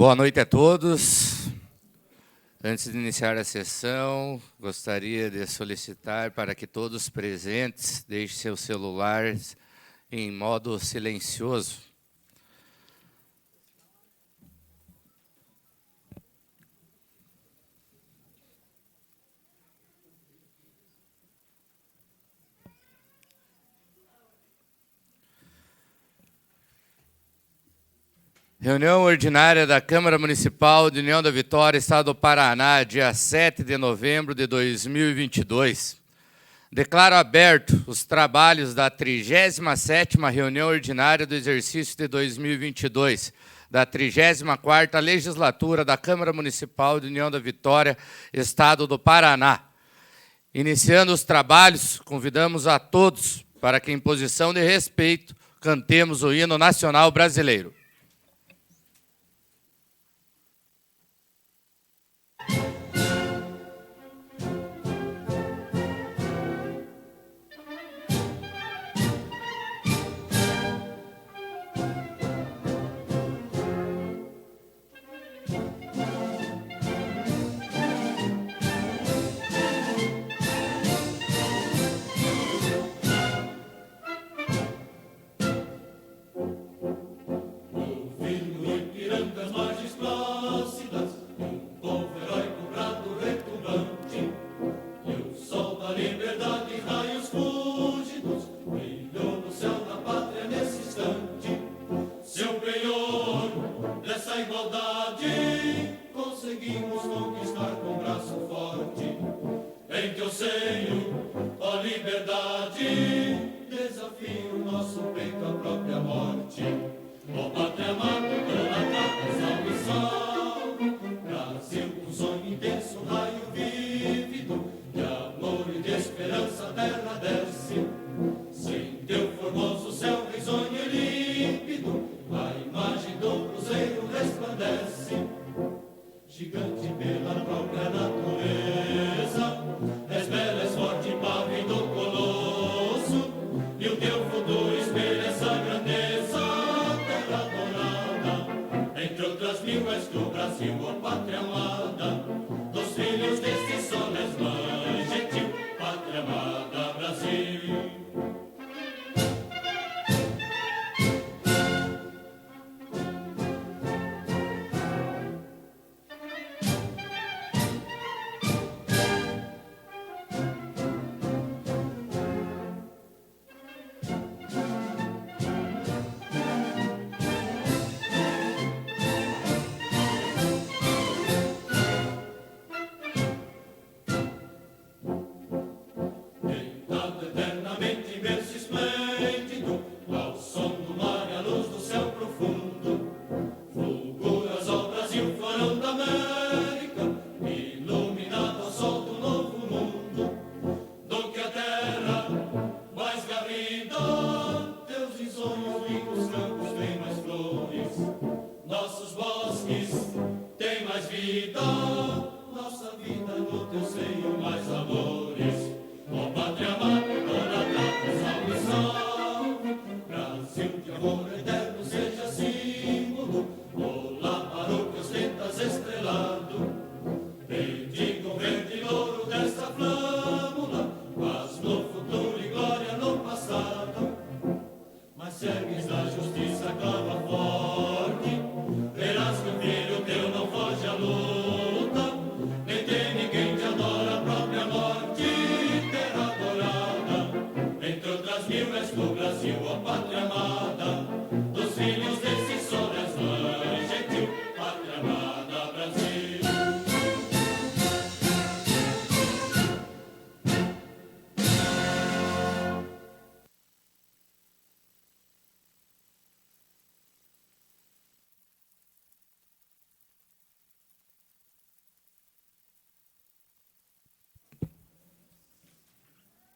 Boa noite a todos. Antes de iniciar a sessão, gostaria de solicitar para que todos presentes deixem seus celulares em modo silencioso. Reunião ordinária da Câmara Municipal de União da Vitória, Estado do Paraná, dia 7 de novembro de 2022. Declaro aberto os trabalhos da 37ª reunião ordinária do exercício de 2022, da 34ª legislatura da Câmara Municipal de União da Vitória, Estado do Paraná. Iniciando os trabalhos, convidamos a todos para que, em posição de respeito, cantemos o hino nacional brasileiro.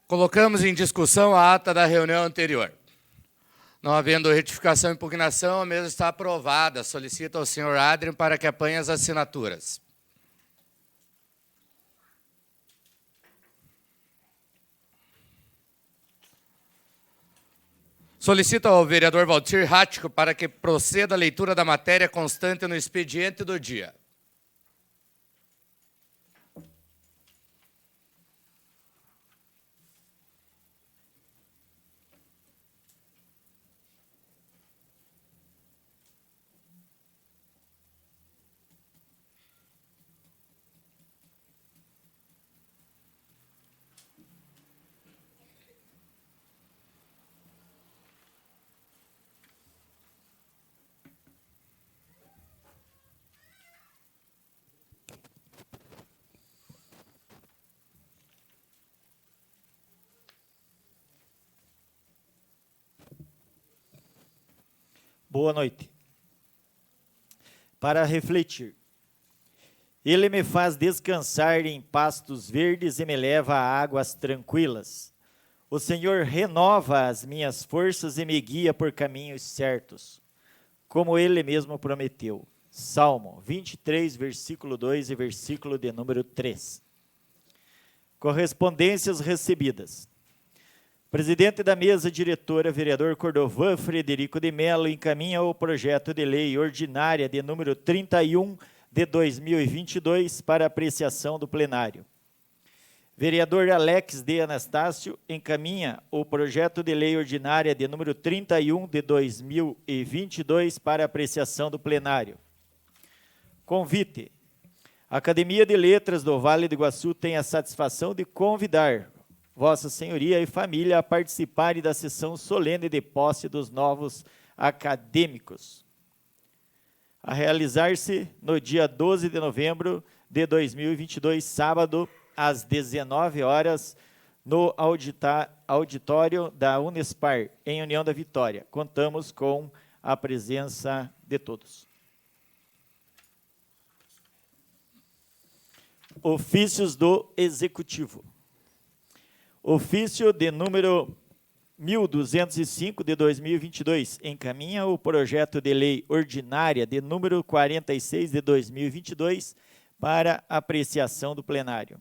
Colocamos em discussão a ata da reunião anterior. Não havendo retificação e impugnação, a mesa está aprovada. Solicito ao senhor Adrien para que apanhe as assinaturas. Solicito ao vereador Valtir Rático para que proceda a leitura da matéria constante no expediente do dia. Boa noite. Para refletir. Ele me faz descansar em pastos verdes e me leva a águas tranquilas. O Senhor renova as minhas forças e me guia por caminhos certos, como Ele mesmo prometeu. Salmo 23, versículo 2 e versículo de número 3. Correspondências recebidas. Presidente da mesa diretora, vereador Cordovan Frederico de Mello, encaminha o projeto de lei ordinária de número 31 de 2022 para apreciação do plenário. Vereador Alex de Anastácio encaminha o projeto de lei ordinária de número 31 de 2022 para apreciação do plenário. Convite. A Academia de Letras do Vale do Iguaçu tem a satisfação de convidar Vossa Senhoria e família a participarem da sessão solene de posse dos novos acadêmicos, a realizar-se no dia 12 de novembro de 2022, sábado, às 19 horas, no auditório da Unespar, em União da Vitória. Contamos com a presença de todos. Ofícios do Executivo. Ofício de número 1205 de 2022, encaminha o projeto de lei ordinária de número 46 de 2022 para apreciação do plenário.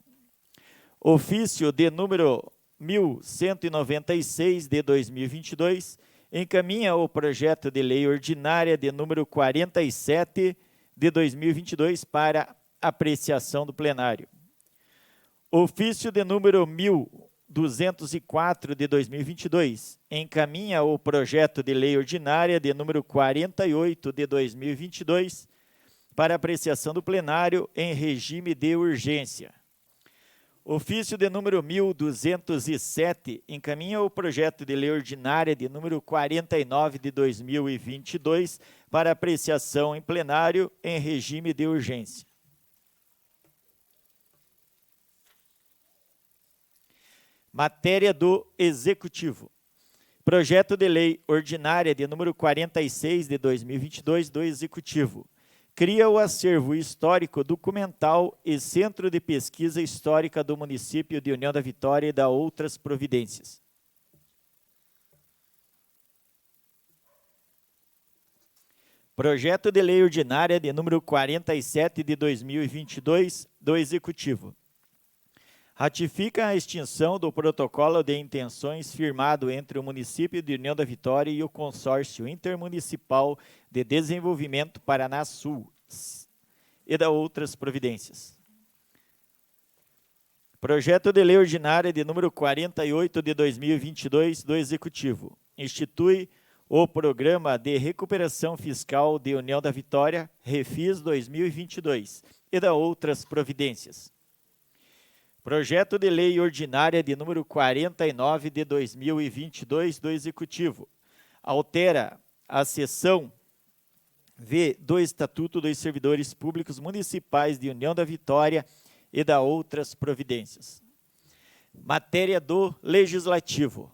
Ofício de número 1196 de 2022, encaminha o projeto de lei ordinária de número 47 de 2022 para apreciação do plenário. Ofício de número 1204 de 2022, encaminha o projeto de lei ordinária de número 48 de 2022 para apreciação do plenário em regime de urgência. Ofício de número 1207, encaminha o projeto de lei ordinária de número 49 de 2022 para apreciação em plenário em regime de urgência. Matéria do Executivo. Projeto de lei ordinária de número 46 de 2022 do Executivo. Cria o acervo histórico documental e Centro de Pesquisa Histórica do município de União da Vitória e da outras providências. Projeto de lei ordinária de número 47 de 2022 do Executivo. Ratifica a extinção do protocolo de intenções firmado entre o município de União da Vitória e o Consórcio Intermunicipal de Desenvolvimento Paraná Sul e da outras providências. Projeto de lei ordinária de número 48 de 2022 do Executivo. Institui o Programa de Recuperação Fiscal de União da Vitória, Refis 2022 e da outras providências. Projeto de lei ordinária de número 49 de 2022 do Executivo. Altera a seção V do Estatuto dos Servidores Públicos Municipais de União da Vitória e da outras providências. Matéria do Legislativo.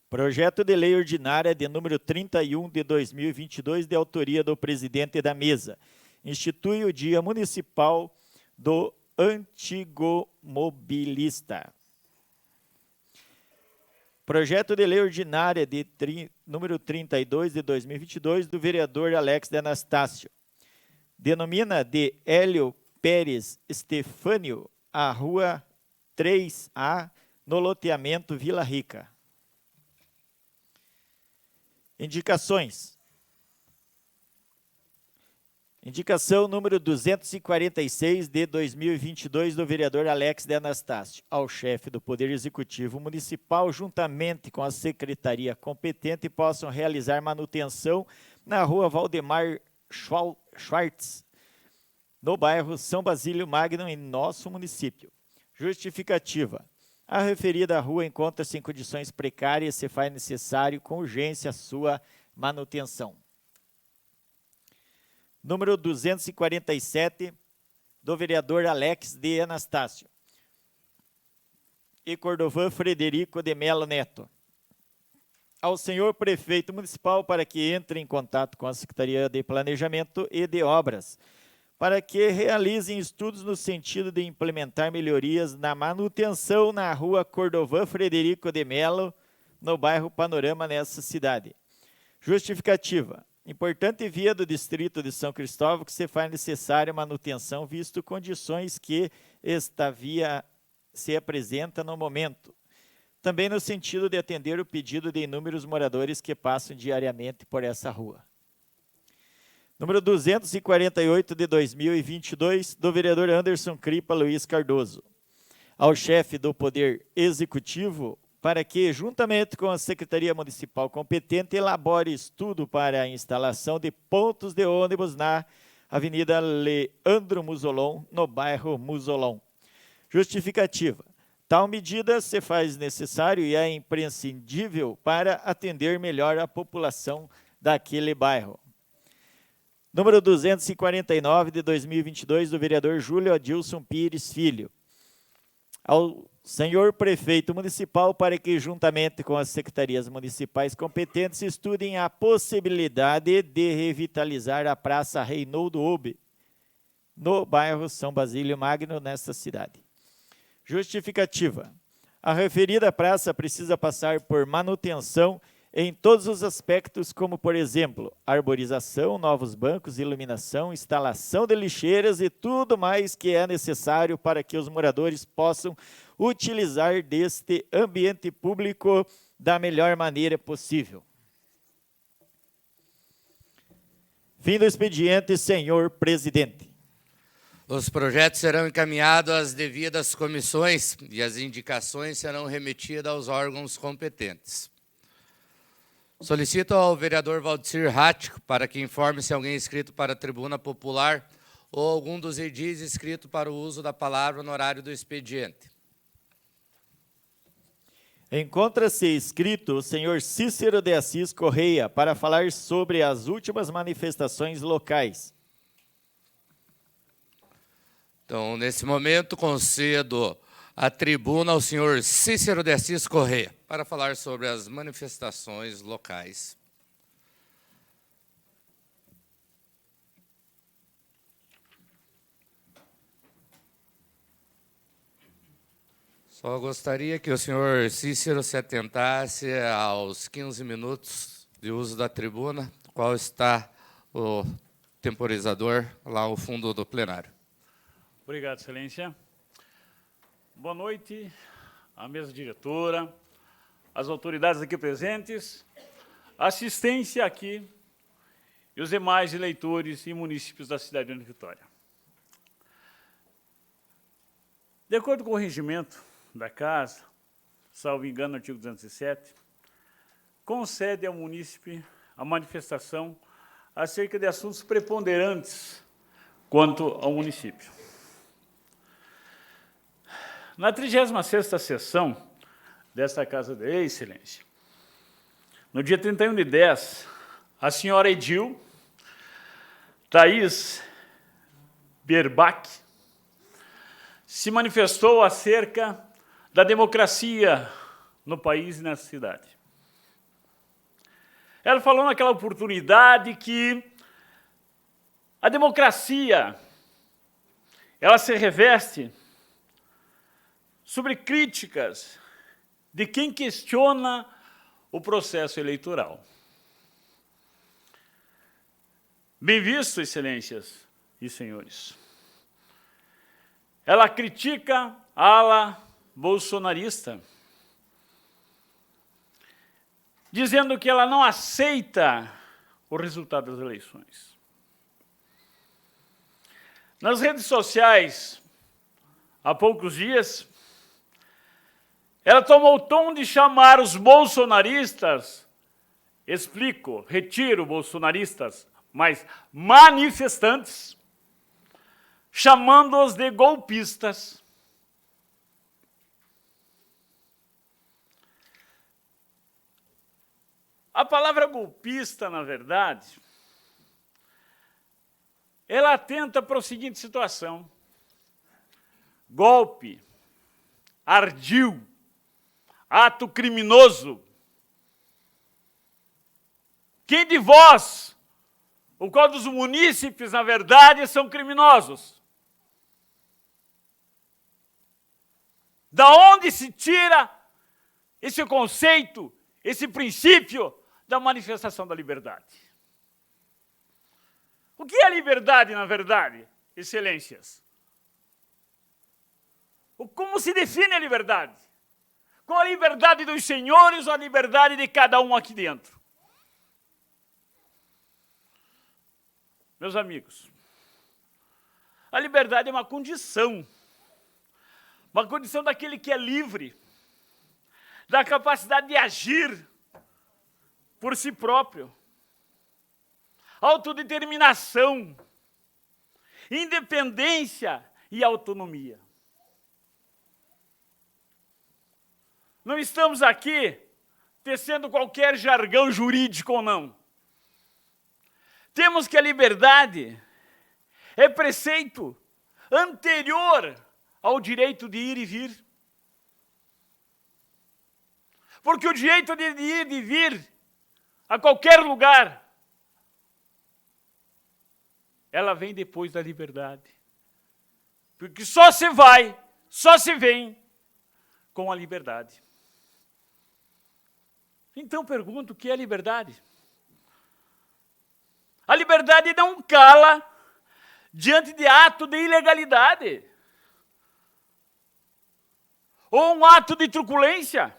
Projeto de lei ordinária de número 31 de 2022, de autoria do presidente da mesa. Institui o Dia Municipal do Antigomobilista. Projeto de lei ordinária de número 32 de 2022, do vereador Alex de Anastácio. Denomina de Hélio Pérez Estefânio a Rua 3A, no loteamento Vila Rica. Indicações. Indicação número 246 de 2022 do vereador Alex de Anastácio ao chefe do Poder Executivo Municipal, juntamente com a secretaria competente, possam realizar manutenção na rua Valdemar Schwartz, no bairro São Basílio Magno, em nosso município. Justificativa. A referida rua encontra-se em condições precárias e se faz necessário com urgência a sua manutenção. Número 247, do vereador Alex de Anastácio e Cordovan Frederico de Melo Neto. Ao senhor prefeito municipal para que entre em contato com a Secretaria de Planejamento e de Obras, para que realizem estudos no sentido de implementar melhorias na manutenção na rua Cordovan Frederico de Melo, no bairro Panorama, nessa cidade. Justificativa. Importante via do distrito de São Cristóvão que se faz necessária manutenção, visto condições que esta via se apresenta no momento. Também no sentido de atender o pedido de inúmeros moradores que passam diariamente por essa rua. Número 248 de 2022, do vereador Anderson Cripa Luiz Cardoso. Ao chefe do Poder Executivo, para que, juntamente com a Secretaria Municipal competente, elabore estudo para a instalação de pontos de ônibus na Avenida Leandro Musolon, no bairro Musolon. Justificativa. Tal medida se faz necessário e é imprescindível para atender melhor a população daquele bairro. Número 249 de 2022, do vereador Júlio Adilson Pires Filho. Ao senhor prefeito municipal para que, juntamente com as secretarias municipais competentes, estudem a possibilidade de revitalizar a Praça Reinaldo Obe, no bairro São Basílio Magno, nesta cidade. Justificativa. A referida praça precisa passar por manutenção em todos os aspectos, como, por exemplo, arborização, novos bancos, iluminação, instalação de lixeiras e tudo mais que é necessário para que os moradores possam utilizar deste ambiente público da melhor maneira possível. Fim do expediente, senhor presidente. Os projetos serão encaminhados às devidas comissões e as indicações serão remetidas aos órgãos competentes. Solicito ao vereador Valdecir Rático para que informe se alguém inscrito para a tribuna popular ou algum dos edis inscrito para o uso da palavra no horário do expediente. Encontra-se inscrito o senhor Cícero de Assis Correia para falar sobre as últimas manifestações locais. Então, nesse momento, concedo a tribuna ao senhor Cícero de Assis Correia para falar sobre as manifestações locais. Só gostaria que o senhor Cícero se atentasse aos 15 minutos de uso da tribuna, qual está o temporizador lá ao fundo do plenário. Obrigado, excelência. Boa noite à mesa diretora, às autoridades aqui presentes, assistência aqui e os demais eleitores e munícipes da cidade de Vitória. De acordo com o regimento da Casa, salvo engano, no artigo 207, concede ao munícipe a manifestação acerca de assuntos preponderantes quanto ao município. Na 36ª sessão desta Casa de Excelência, no dia 31/10, a senhora Edil Thaís Berbach se manifestou acerca da democracia no país e na cidade. Ela falou naquela oportunidade que a democracia ela se reveste sobre críticas de quem questiona o processo eleitoral. Bem visto, excelências e senhores. Ela critica a ala bolsonarista, dizendo que ela não aceita o resultado das eleições. Nas redes sociais, há poucos dias, ela tomou o tom de chamar os bolsonaristas, retiro bolsonaristas, mas manifestantes, chamando-os de golpistas. A palavra golpista, na verdade, ela atenta para a seguinte situação: golpe, ardil, ato criminoso. Quem de vós, o qual dos munícipes, na verdade, são criminosos? Da onde se tira esse conceito, esse princípio da manifestação da liberdade? O que é liberdade, na verdade, excelências? Como se define a liberdade? Qual a liberdade dos senhores ou a liberdade de cada um aqui dentro? Meus amigos, a liberdade é uma condição daquele que é livre, da capacidade de agir por si próprio, autodeterminação, independência e autonomia. Não estamos aqui tecendo qualquer jargão jurídico ou não. Temos que a liberdade é preceito anterior ao direito de ir e vir. Porque o direito de ir e vir a qualquer lugar, ela vem depois da liberdade. Porque só se vai, só se vem com a liberdade. Então pergunto, o que é liberdade? A liberdade não cala diante de ato de ilegalidade ou um ato de truculência.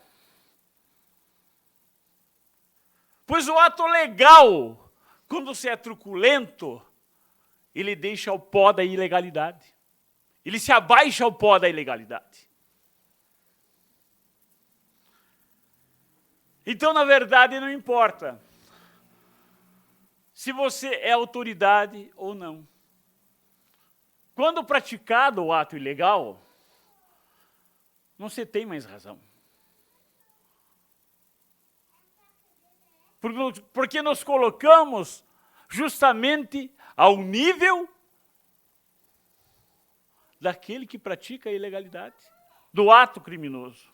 Pois o ato legal, quando se é truculento, ele deixa o pó da ilegalidade. Ele se abaixa ao pó da ilegalidade. Então, na verdade, não importa se você é autoridade ou não. Quando praticado o ato ilegal, não se tem mais razão. Porque nos colocamos justamente ao nível daquele que pratica a ilegalidade, do ato criminoso.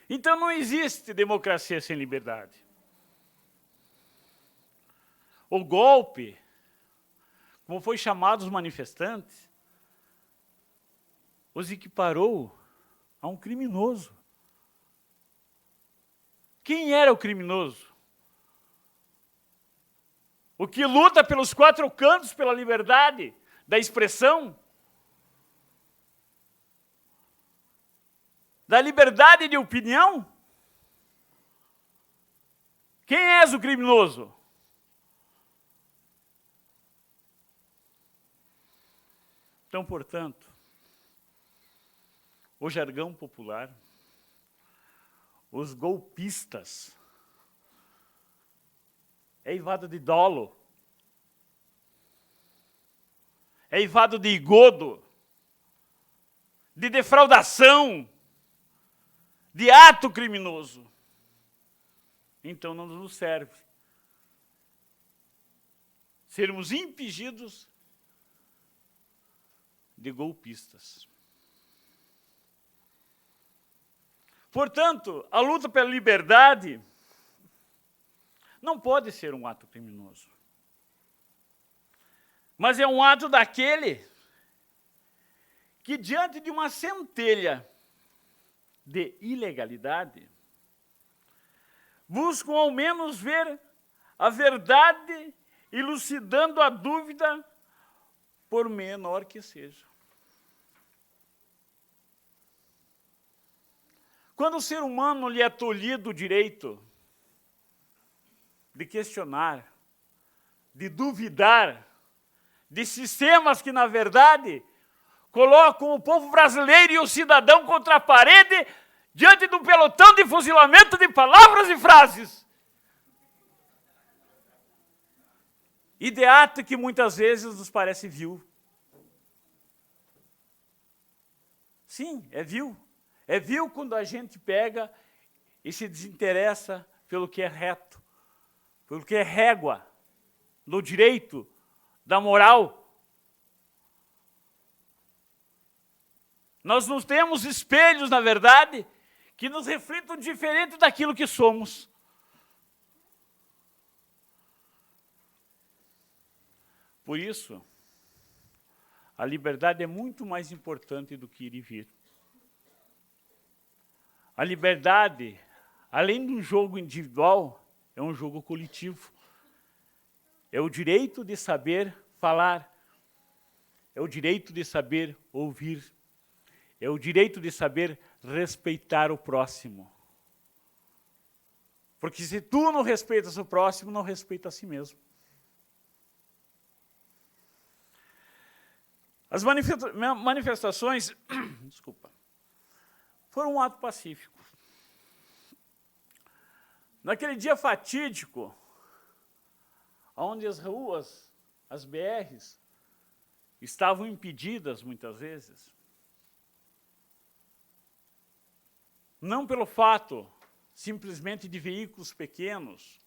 Então não existe democracia sem liberdade. O golpe, como foi chamado os manifestantes, os equiparou a um criminoso. Quem era o criminoso? O que luta pelos quatro cantos pela liberdade da expressão? Da liberdade de opinião? Quem és o criminoso? Então, portanto, o jargão popular, os golpistas, é eivado de dolo, é eivado de engodo, de defraudação, de ato criminoso. Então não nos serve sermos impedidos de golpistas. Portanto, a luta pela liberdade não pode ser um ato criminoso. Mas é um ato daquele que, diante de uma centelha de ilegalidade, buscam ao menos ver a verdade, elucidando a dúvida, por menor que seja. Quando o ser humano lhe é tolhido o direito de questionar, de duvidar, de sistemas que, na verdade, colocam o povo brasileiro e o cidadão contra a parede, diante de um pelotão de fuzilamento de palavras e frases. E de ato que muitas vezes nos parece vil. Sim, é vil. É vil quando a gente pega e se desinteressa pelo que é reto, pelo que é régua, do direito, da moral. Nós não temos espelhos, na verdade, que nos reflitam diferente daquilo que somos. Por isso, a liberdade é muito mais importante do que ir e vir. A liberdade, além de um jogo individual, é um jogo coletivo. É o direito de saber falar. É o direito de saber ouvir. É o direito de saber respeitar o próximo. Porque se tu não respeitas o próximo, não respeita a si mesmo. As manifestações, desculpa, foram um ato pacífico. Naquele dia fatídico, onde as ruas, as BRs, estavam impedidas muitas vezes, não pelo fato simplesmente de veículos pequenos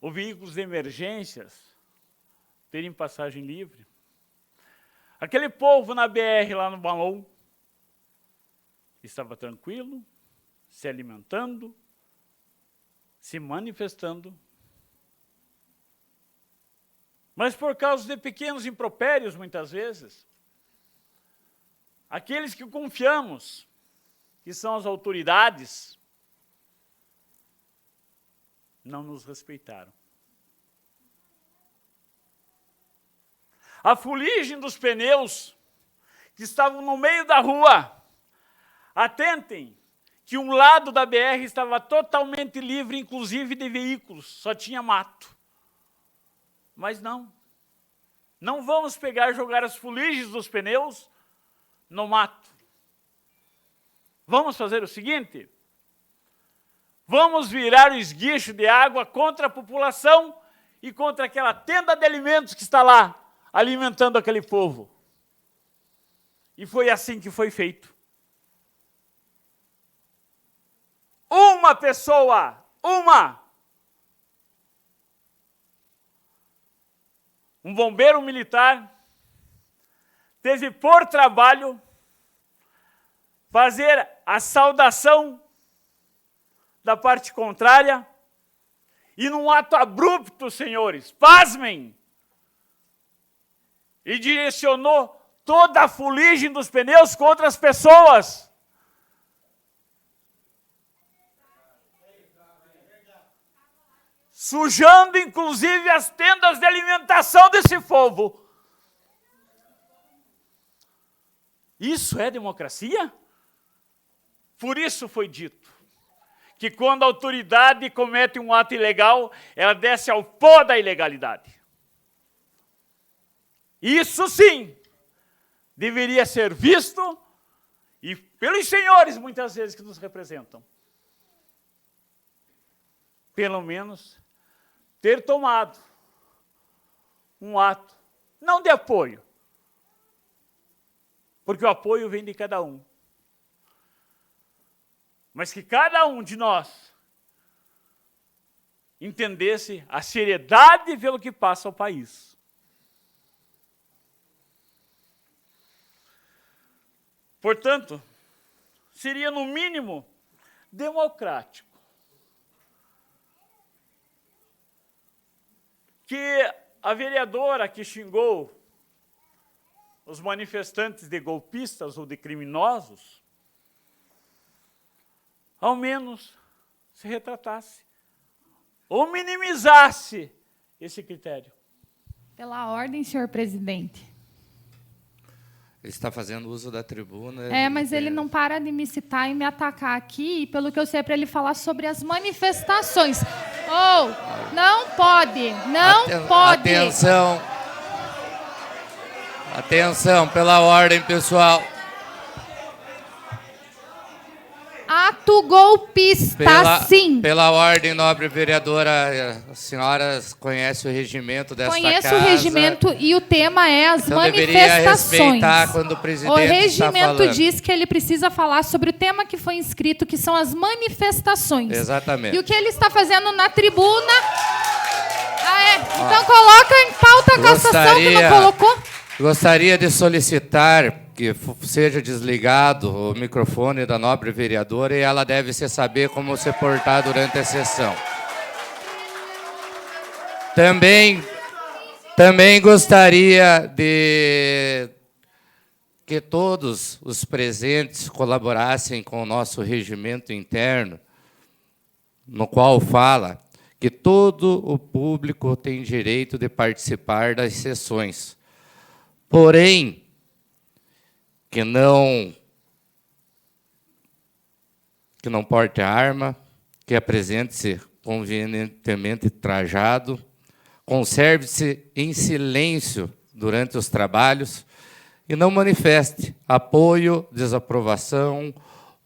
ou veículos de emergências terem passagem livre. Aquele povo na BR lá no Balão estava tranquilo, se alimentando, se manifestando. Mas por causa de pequenos impropérios, muitas vezes, aqueles que confiamos, que são as autoridades, não nos respeitaram. A fuligem dos pneus que estavam no meio da rua. Atentem que um lado da BR estava totalmente livre, inclusive de veículos, só tinha mato. Mas não. Não vamos pegar e jogar as fuligens dos pneus no mato. Vamos fazer o seguinte? Vamos virar o esguicho de água contra a população e contra aquela tenda de alimentos que está lá, alimentando aquele povo. E foi assim que foi feito. Uma pessoa, um bombeiro militar, teve por trabalho fazer a saudação da parte contrária e num ato abrupto, senhores, pasmem, e direcionou toda a fuligem dos pneus contra as pessoas. Sujando, inclusive, as tendas de alimentação desse povo. Isso é democracia? Por isso foi dito que quando a autoridade comete um ato ilegal, ela desce ao pó da ilegalidade. Isso sim deveria ser visto e pelos senhores, muitas vezes, que nos representam. Pelo menos ter tomado um ato, não de apoio, porque o apoio vem de cada um, mas que cada um de nós entendesse a seriedade pelo que passa ao país. Portanto, seria no mínimo democrático que a vereadora que xingou os manifestantes de golpistas ou de criminosos, ao menos se retratasse ou minimizasse esse critério. Pela ordem, senhor presidente. Ele está fazendo uso da tribuna. Mas ele não para de me citar e me atacar aqui, e pelo que eu sei, é para ele falar sobre as manifestações. Não pode, não pode. Atenção. Atenção, pela ordem, pessoal. Ato golpista, sim. Pela ordem, nobre vereadora, a senhora conhece o regimento desta casa. Conheço o regimento e o tema é as então manifestações. Deveria respeitar quando o presidente o está regimento falando. diz que ele precisa falar sobre o tema que foi inscrito, que são as manifestações. Exatamente. E o que ele está fazendo na tribuna... Então coloca em pauta a cassação que não colocou. Gostaria de solicitar que seja desligado o microfone da nobre vereadora e ela deve se saber como se portar durante a sessão. Também gostaria de que todos os presentes colaborassem com o nosso regimento interno, no qual fala que todo o público tem direito de participar das sessões. Porém, que não porte arma, que apresente-se convenientemente trajado, conserve-se em silêncio durante os trabalhos e não manifeste apoio, desaprovação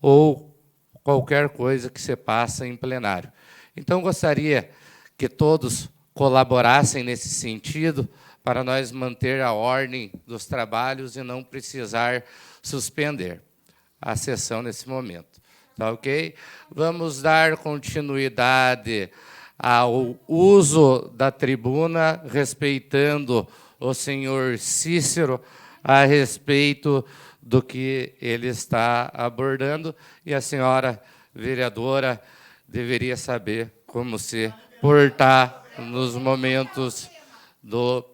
ou qualquer coisa que se passa em plenário. Então, gostaria que todos colaborassem nesse sentido para nós manter a ordem dos trabalhos e não precisar suspender a sessão nesse momento. Tá ok? Vamos dar continuidade ao uso da tribuna, respeitando o senhor Cícero a respeito do que ele está abordando, e a senhora vereadora deveria saber como se portar nos momentos do...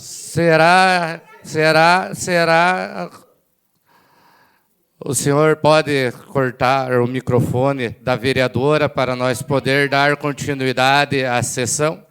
Será... O senhor pode cortar o microfone da vereadora para nós poder dar continuidade à sessão?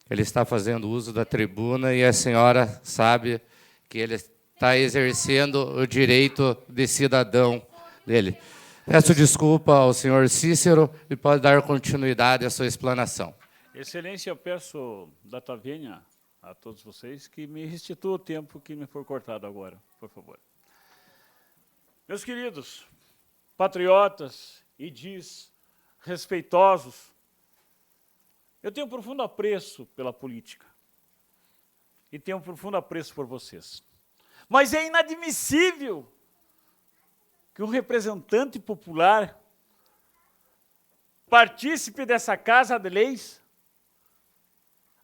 Ele está fazendo uso da tribuna e a senhora sabe que ele está exercendo o direito de cidadão dele. Peço desculpa ao senhor Cícero e pode dar continuidade à sua explanação. Excelência, eu peço data vênia a todos vocês que me restitua o tempo que me foi cortado agora, por favor. Meus queridos, patriotas, idis, respeitosos, eu tenho um profundo apreço pela política e tenho um profundo apreço por vocês. Mas é inadmissível que um representante popular, partícipe dessa Casa de Leis,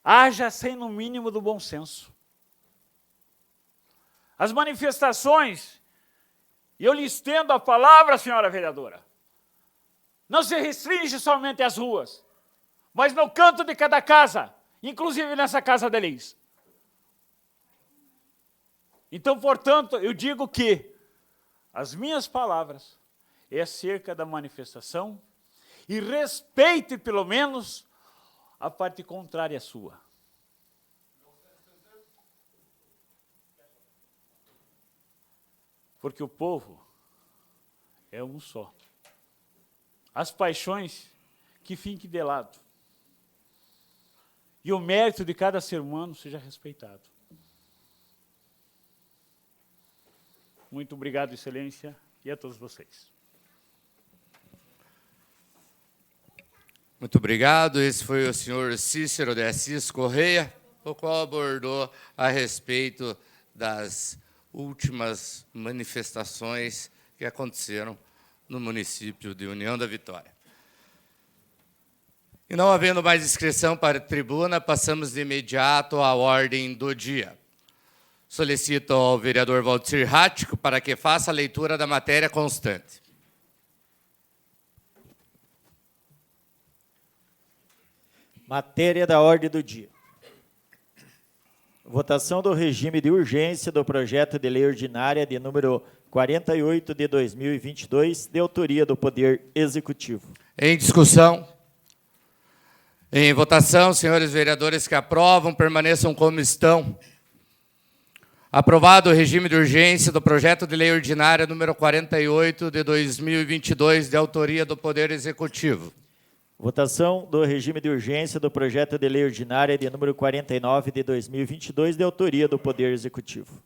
haja sem no mínimo do bom senso. As manifestações, e eu lhe estendo a palavra, senhora vereadora, não se restringe somente às ruas, mas no canto de cada casa, inclusive nessa Casa de Leis. Então, portanto, eu digo que as minhas palavras é acerca da manifestação e respeite, pelo menos, a parte contrária à sua. Porque o povo é um só. As paixões que fiquem de lado. E o mérito de cada ser humano seja respeitado. Muito obrigado, Excelência, e a todos vocês. Muito obrigado. Esse foi o senhor Cícero de Assis Correia, o qual abordou a respeito das últimas manifestações que aconteceram no município de União da Vitória. E não havendo mais inscrição para a tribuna, passamos de imediato à ordem do dia. Solicito ao vereador Valdir Rático para que faça a leitura da matéria constante. Matéria da ordem do dia. Votação do regime de urgência do projeto de lei ordinária de número 48 de 2022, de autoria do Poder Executivo. Em discussão. Em votação, senhores vereadores que aprovam, permaneçam como estão. Aprovado o regime de urgência do projeto de lei ordinária número 48 de 2022, de autoria do Poder Executivo. Votação do regime de urgência do projeto de lei ordinária de número 49 de 2022, de autoria do Poder Executivo.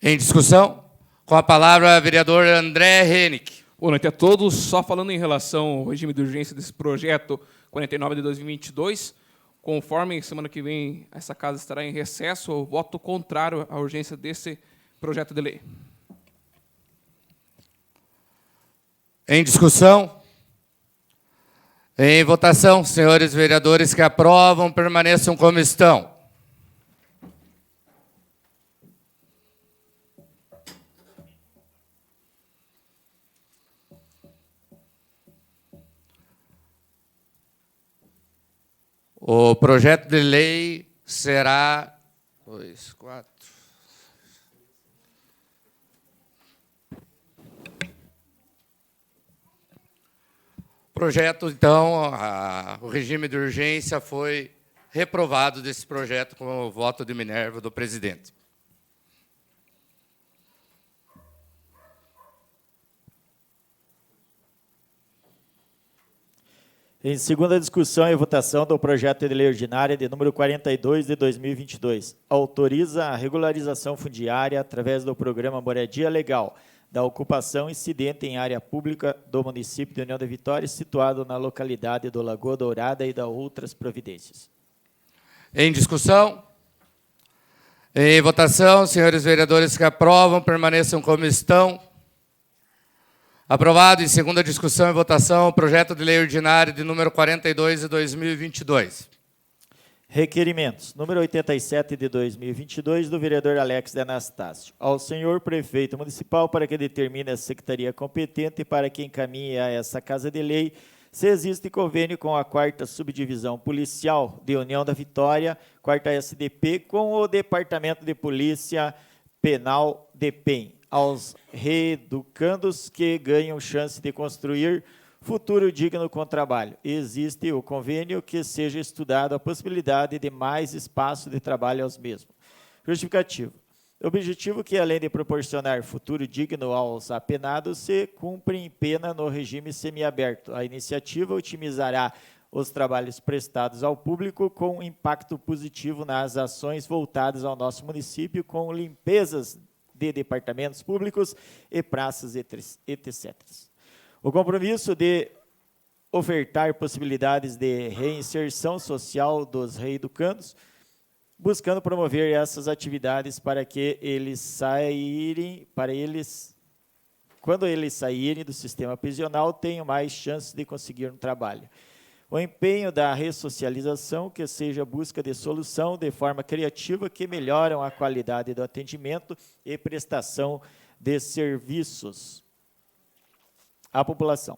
Em discussão, com a palavra, vereador André Hennick. Boa noite a todos. Só falando em relação ao regime de urgência desse projeto 49 de 2022, conforme semana que vem essa casa estará em recesso, eu voto contrário à urgência desse projeto de lei. Em discussão? Em votação, senhores vereadores que aprovam, permaneçam como estão. O projeto de lei será... 2, 4... Projeto, então, o regime de urgência foi reprovado desse projeto com o voto de Minerva do presidente. Em segunda discussão e votação do projeto de lei ordinária de número 42 de 2022, autoriza a regularização fundiária através do programa Moradia Legal, da ocupação incidente em área pública do município de União da Vitória, situado na localidade do Lagoa Dourada, e da outras providências. Em discussão? Em votação, senhores vereadores que aprovam, permaneçam como estão. Aprovado em segunda discussão e votação o projeto de lei ordinário de número 42 de 2022. Requerimentos. Número 87 de 2022, do vereador Alex de Anastácio. Ao senhor prefeito municipal para que determine a secretaria competente para que encaminhe a essa Casa de Lei se existe convênio com a 4ª Subdivisão Policial de União da Vitória, 4ª SDP, com o Departamento de Polícia Penal de PEN, aos reeducandos que ganham chance de construir futuro digno com trabalho. Existe o convênio que seja estudado a possibilidade de mais espaço de trabalho aos mesmos. Justificativo. Objetivo que, além de proporcionar futuro digno aos apenados, se cumprem pena no regime semiaberto. A iniciativa otimizará os trabalhos prestados ao público com impacto positivo nas ações voltadas ao nosso município, com limpezas de departamentos públicos e praças, etc. O compromisso de ofertar possibilidades de reinserção social dos reeducandos, buscando promover essas atividades para que quando eles saírem do sistema prisional, tenham mais chances de conseguir um trabalho. O empenho da ressocialização, que seja a busca de solução de forma criativa que melhoram a qualidade do atendimento e prestação de serviços à população.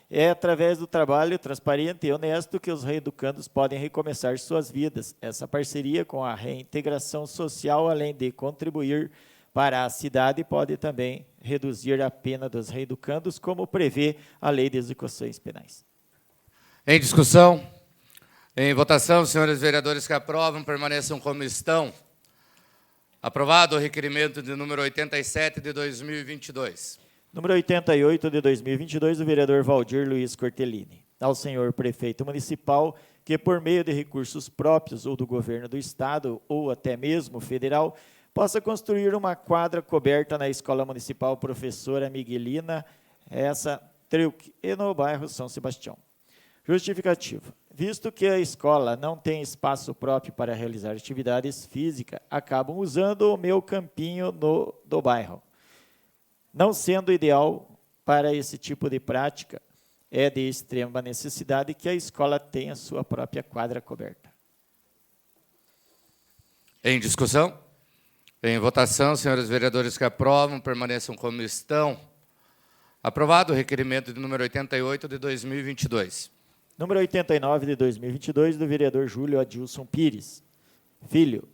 É através do trabalho transparente e honesto que os reeducandos podem recomeçar suas vidas. Essa parceria com a reintegração social, além de contribuir para a cidade, pode também reduzir a pena dos reeducandos, como prevê a Lei de Execuções Penais. Em discussão? Em votação, senhores vereadores que aprovam, permaneçam como estão. Aprovado o requerimento de número 87 de 2022. Número 88 de 2022, do vereador Valdir Luiz Cortellini. Ao senhor prefeito municipal que, por meio de recursos próprios ou do governo do estado ou até mesmo federal, possa construir uma quadra coberta na Escola Municipal Professora Miguelina Treuc e no bairro São Sebastião. Justificativa. Visto que a escola não tem espaço próprio para realizar atividades físicas, acabam usando o meu campinho do bairro. Não sendo ideal para esse tipo de prática, é de extrema necessidade que a escola tenha sua própria quadra coberta. Em discussão? Em votação, senhores vereadores que aprovam, permaneçam como estão. Aprovado o requerimento de número 88 de 2022. Número 89 de 2022, do vereador Júlio Adilson Pires. Filho,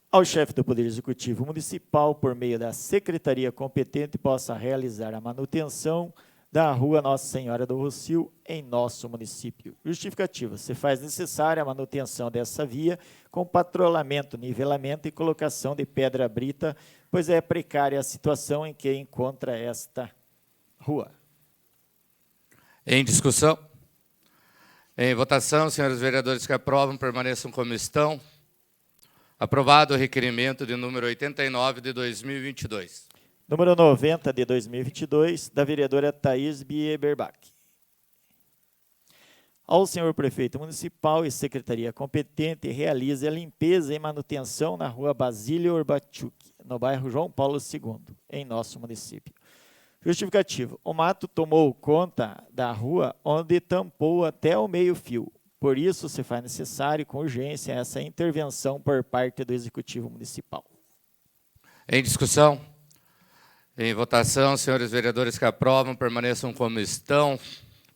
ao chefe do Poder Executivo Municipal, por meio da secretaria competente, possa realizar a manutenção da Rua Nossa Senhora do Rocio, em nosso município. Justificativa: se faz necessária a manutenção dessa via com patrulhamento, nivelamento e colocação de pedra brita, pois é precária a situação em que encontra esta rua. Em discussão? Em votação, senhores vereadores que aprovam, permaneçam como estão. Aprovado o requerimento de número 89 de 2022. Número 90 de 2022, da vereadora Thaís Bieberbach. Ao senhor prefeito municipal e secretaria competente, realize a limpeza e manutenção na rua Basílio Urbachuk, no bairro João Paulo II, em nosso município. Justificativo: o mato tomou conta da rua, onde tampou até o meio-fio. Por isso, se faz necessário, com urgência, essa intervenção por parte do Executivo Municipal. Em discussão? Em votação, senhores vereadores que aprovam, permaneçam como estão.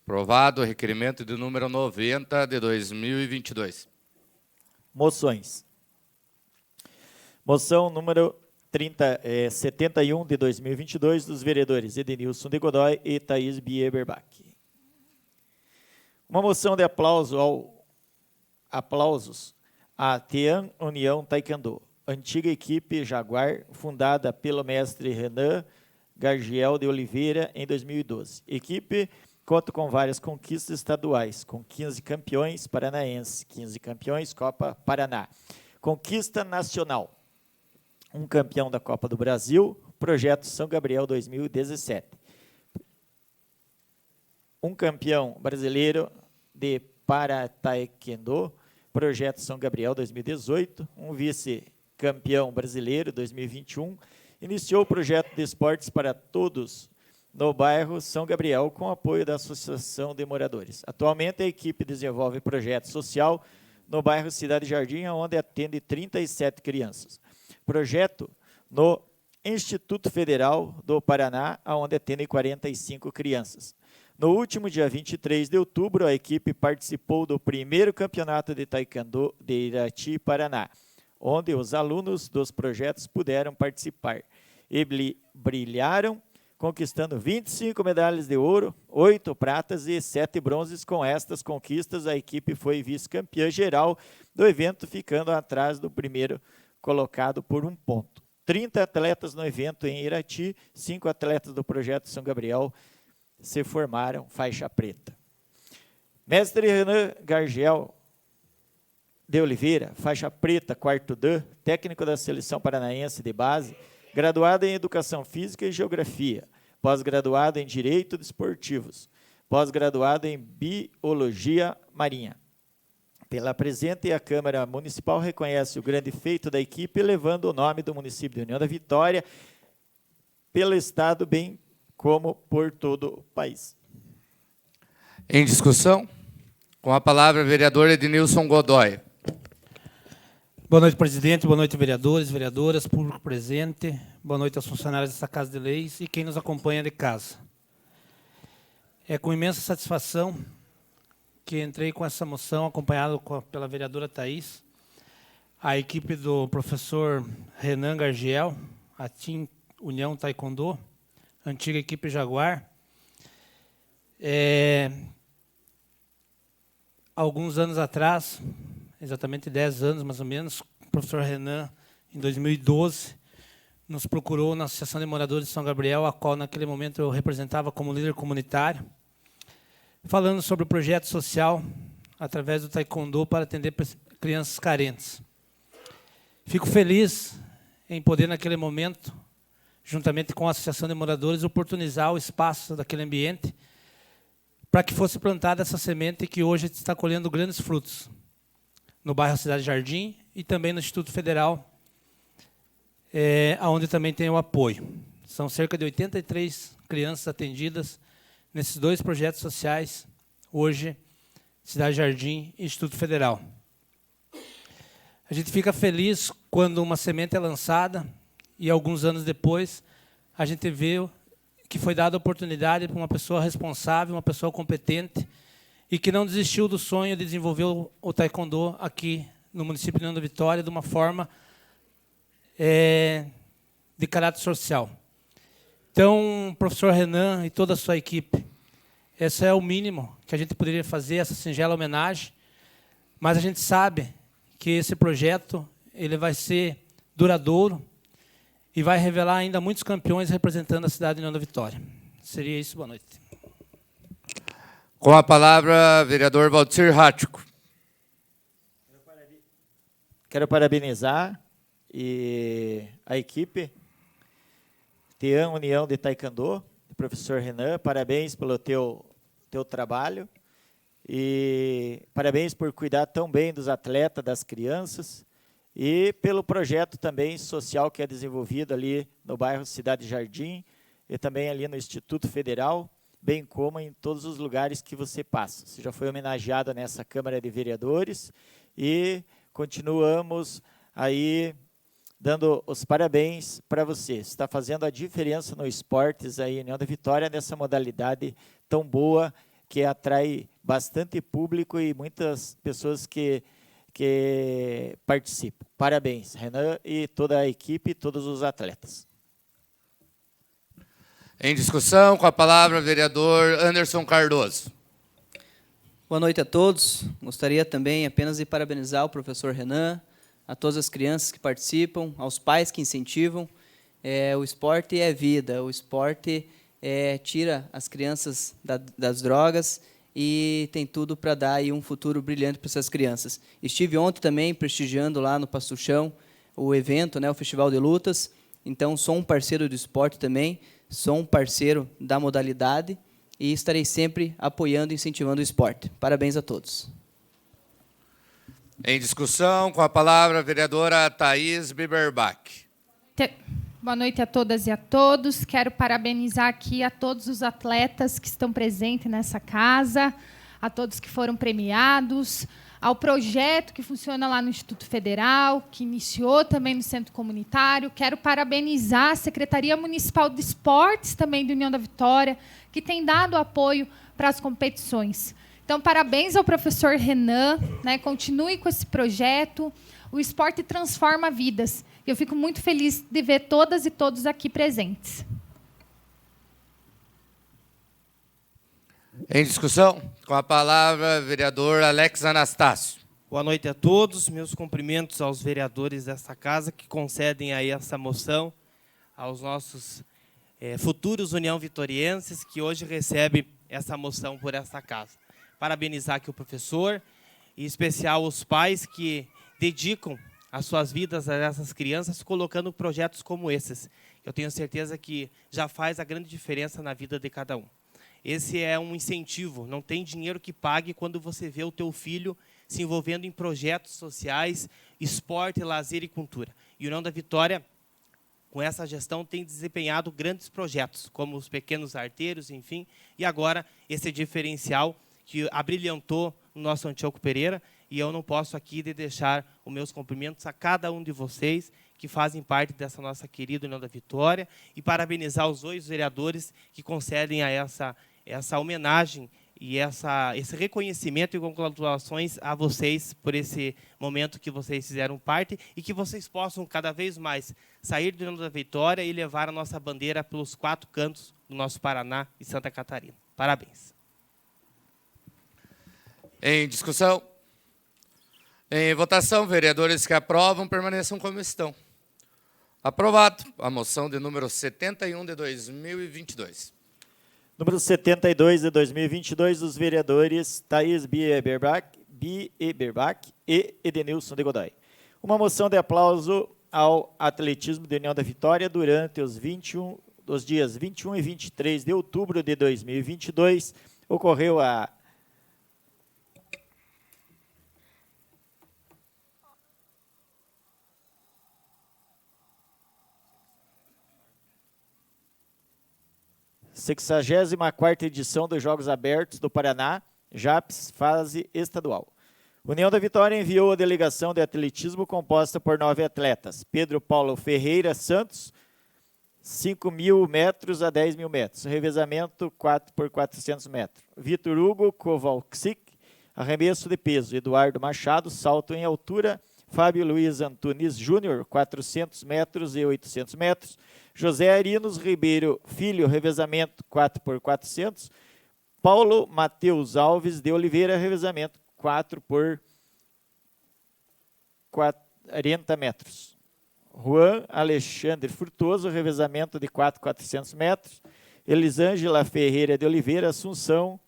Aprovado o requerimento de número 90 de 2022. Moções. Moção número 71 de 2022, dos vereadores Edenilson de Godoy e Thaís Bieberbach. Uma moção de aplausos à Tian União Taekwondo, antiga equipe Jaguar, fundada pelo mestre Renan Gargiel de Oliveira em 2012. Equipe conta com várias conquistas estaduais, com 15 campeões paranaenses, 15 campeões Copa Paraná. Conquista nacional: um campeão da Copa do Brasil, Projeto São Gabriel 2017. Um campeão brasileiro de Para-Taekwondo, Projeto São Gabriel 2018. Um vice-campeão brasileiro 2021. Iniciou o projeto de esportes para todos no bairro São Gabriel, com apoio da Associação de Moradores. Atualmente, a equipe desenvolve projeto social no bairro Cidade Jardim, onde atende 37 crianças. Projeto no Instituto Federal do Paraná, onde atendem 45 crianças. No último dia 23 de outubro, a equipe participou do primeiro campeonato de taekwondo de Irati, Paraná, onde os alunos dos projetos puderam participar e brilharam, conquistando 25 medalhas de ouro, 8 pratas e 7 bronzes. Com estas conquistas, a equipe foi vice-campeã geral do evento, ficando atrás do primeiro colocado por 1 ponto. 30 atletas no evento em Irati, 5 atletas do Projeto São Gabriel se formaram faixa preta. Mestre Renan Gargiel de Oliveira, faixa preta, quarto Dan, técnico da Seleção Paranaense de Base, graduado em Educação Física e Geografia, pós-graduado em Direito Desportivos, pós-graduado em Biologia Marinha. Pela presente, a Câmara Municipal reconhece o grande feito da equipe, levando o nome do município de União da Vitória pelo Estado, bem como por todo o país. Em discussão? Com a palavra, o vereador Edenilson Godoy. Boa noite, presidente. Boa noite, vereadores, vereadoras, público presente. Boa noite aos funcionários desta Casa de Leis e quem nos acompanha de casa. É com imensa satisfação que entrei com essa moção, acompanhado pela vereadora Thaís, a equipe do professor Renan Gargiel, a Team União Taekwondo, antiga equipe Jaguar. Alguns anos atrás, exatamente 10 anos mais ou menos, o professor Renan, em 2012, nos procurou na Associação de Moradores de São Gabriel, a qual naquele momento eu representava como líder comunitário, falando sobre o projeto social através do taekwondo para atender crianças carentes. Fico feliz em poder, naquele momento, juntamente com a Associação de Moradores, oportunizar o espaço daquele ambiente para que fosse plantada essa semente que hoje está colhendo grandes frutos no bairro Cidade Jardim e também no Instituto Federal, onde também tem o apoio. São cerca de 83 crianças atendidas nesses 2 projetos sociais, hoje, Cidade Jardim e Instituto Federal. A gente fica feliz quando uma semente é lançada e, alguns anos depois, a gente vê que foi dada a oportunidade para uma pessoa responsável, uma pessoa competente, e que não desistiu do sonho de desenvolver o taekwondo aqui no município de União da Vitória de uma forma de caráter social. Então, o professor Renan e toda a sua equipe Esse é o mínimo que a gente poderia fazer, essa singela homenagem. Mas a gente sabe que esse projeto ele vai ser duradouro e vai revelar ainda muitos campeões representando a cidade de União da Vitória. Seria isso, boa noite. Com a palavra, vereador Valdir Rático. Quero parabenizar a equipe Tean União de Taekwondo, professor Renan, parabéns pelo teu trabalho e parabéns por cuidar tão bem dos atletas, das crianças e pelo projeto também social que é desenvolvido ali no bairro Cidade Jardim e também ali no Instituto Federal, bem como em todos os lugares que você passa. Você já foi homenageado nessa Câmara de Vereadores e continuamos aí dando os parabéns para você. Está fazendo a diferença no esportes aí, União da Vitória, nessa modalidade tão boa que atrai bastante público e muitas pessoas que participam. Parabéns, Renan, e toda a equipe e todos os atletas. Em discussão, com a palavra, vereador Anderson Cardoso. Boa noite a todos. Gostaria também apenas de parabenizar o professor Renan, a todas as crianças que participam, aos pais que incentivam. O esporte é vida, o esporte tira as crianças das drogas e tem tudo para dar aí um futuro brilhante para essas crianças. Estive ontem também prestigiando lá no Pastuchão o evento, o Festival de Lutas, então sou um parceiro do esporte também, sou um parceiro da modalidade e estarei sempre apoiando e incentivando o esporte. Parabéns a todos. Em discussão, com a palavra, a vereadora Thaís Biberbach. Boa noite a todas e a todos. Quero parabenizar aqui a todos os atletas que estão presentes nessa casa, a todos que foram premiados, ao projeto que funciona lá no Instituto Federal, que iniciou também no Centro Comunitário. Quero parabenizar a Secretaria Municipal de Esportes, também de União da Vitória, que tem dado apoio para as competições. Então, parabéns ao professor Renan, continue com esse projeto. O esporte transforma vidas. Eu fico muito feliz de ver todas e todos aqui presentes. Em discussão, com a palavra, vereador Alex Anastácio. Boa noite a todos. Meus cumprimentos aos vereadores desta casa que concedem aí essa moção, aos nossos futuros união vitorienses que hoje recebem essa moção por esta casa. Parabenizar aqui o professor, e em especial os pais que dedicam as suas vidas a essas crianças, colocando projetos como esses. Eu tenho certeza que já faz a grande diferença na vida de cada um. Esse é um incentivo, não tem dinheiro que pague quando você vê o teu filho se envolvendo em projetos sociais, esporte, lazer e cultura. E o União da Vitória, com essa gestão, tem desempenhado grandes projetos, como os pequenos arteiros, enfim, e agora esse diferencial que abrilhantou o nosso Antioco Pereira, e eu não posso aqui de deixar os meus cumprimentos a cada um de vocês que fazem parte dessa nossa querida União da Vitória e parabenizar os 2 vereadores que concedem a essa homenagem e esse reconhecimento e congratulações a vocês por esse momento que vocês fizeram parte e que vocês possam cada vez mais sair do União da Vitória e levar a nossa bandeira pelos 4 cantos do nosso Paraná e Santa Catarina. Parabéns. Em discussão. Em votação, vereadores que aprovam permaneçam como estão. Aprovado a moção de número 71 de 2022. Número 72 de 2022, os vereadores Thaís Biberbach e Edenilson de Godoy. Uma moção de aplauso ao atletismo de União da Vitória durante os dias 21 e 23 de outubro de 2022. Ocorreu a (64ª) edição dos Jogos Abertos do Paraná, JAPS, fase estadual. União da Vitória enviou a delegação de atletismo composta por 9 atletas. Pedro Paulo Ferreira Santos, 5.000 metros a 10.000 metros. Revezamento 4 por 400 metros. Vitor Hugo Kowalczyk, arremesso de peso. Eduardo Machado, salto em altura. Fábio Luiz Antunes Júnior, 400 metros e 800 metros. José Arinos Ribeiro Filho, revezamento 4 por 400. Paulo Mateus Alves de Oliveira, revezamento 4 por 40 metros. Juan Alexandre Frutuoso, revezamento de 4.400 metros. Elisângela Ferreira de Oliveira, Assunção,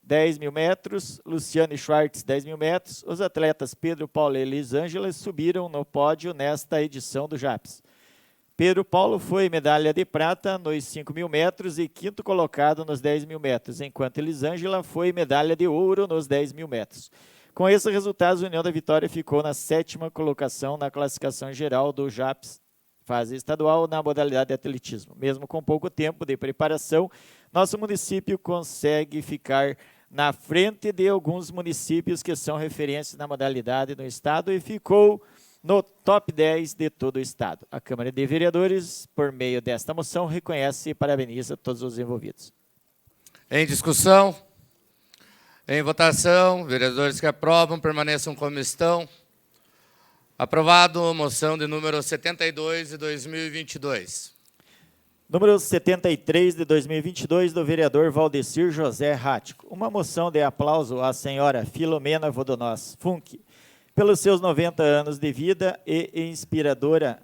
10.000 metros. Luciane Schwartz, 10.000 metros. Os atletas Pedro Paulo e Elisângela subiram no pódio nesta edição do JAPS. Pedro Paulo foi medalha de prata nos 5.000 metros e quinto colocado nos 10.000 metros, enquanto Elisângela foi medalha de ouro nos 10.000 metros. Com esses resultados, a União da Vitória ficou na 7ª colocação na classificação geral do JAPS, fase estadual, na modalidade de atletismo. Mesmo com pouco tempo de preparação, nosso município consegue ficar na frente de alguns municípios que são referências na modalidade no estado e ficou no top 10 de todo o estado. A Câmara de Vereadores, por meio desta moção, reconhece e parabeniza todos os envolvidos. Em discussão? Em votação, vereadores que aprovam, permaneçam como estão. Aprovado a moção de número 72 de 2022. Número 73 de 2022, do vereador Valdecir José Rático. Uma moção de aplauso à senhora Filomena Vodonós Funk, pelos seus 90 anos de vida e inspiradora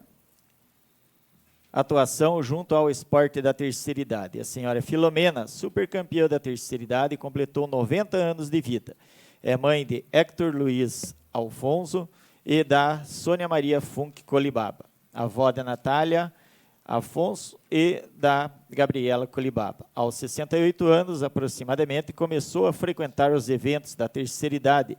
atuação junto ao esporte da terceira idade. A senhora Filomena, supercampeã da terceira idade, completou 90 anos de vida. É mãe de Hector Luiz Alfonso e da Sônia Maria Funk Colibaba, avó da Natália Afonso e da Gabriela Colibaba. Aos 68 anos, aproximadamente, começou a frequentar os eventos da terceira idade,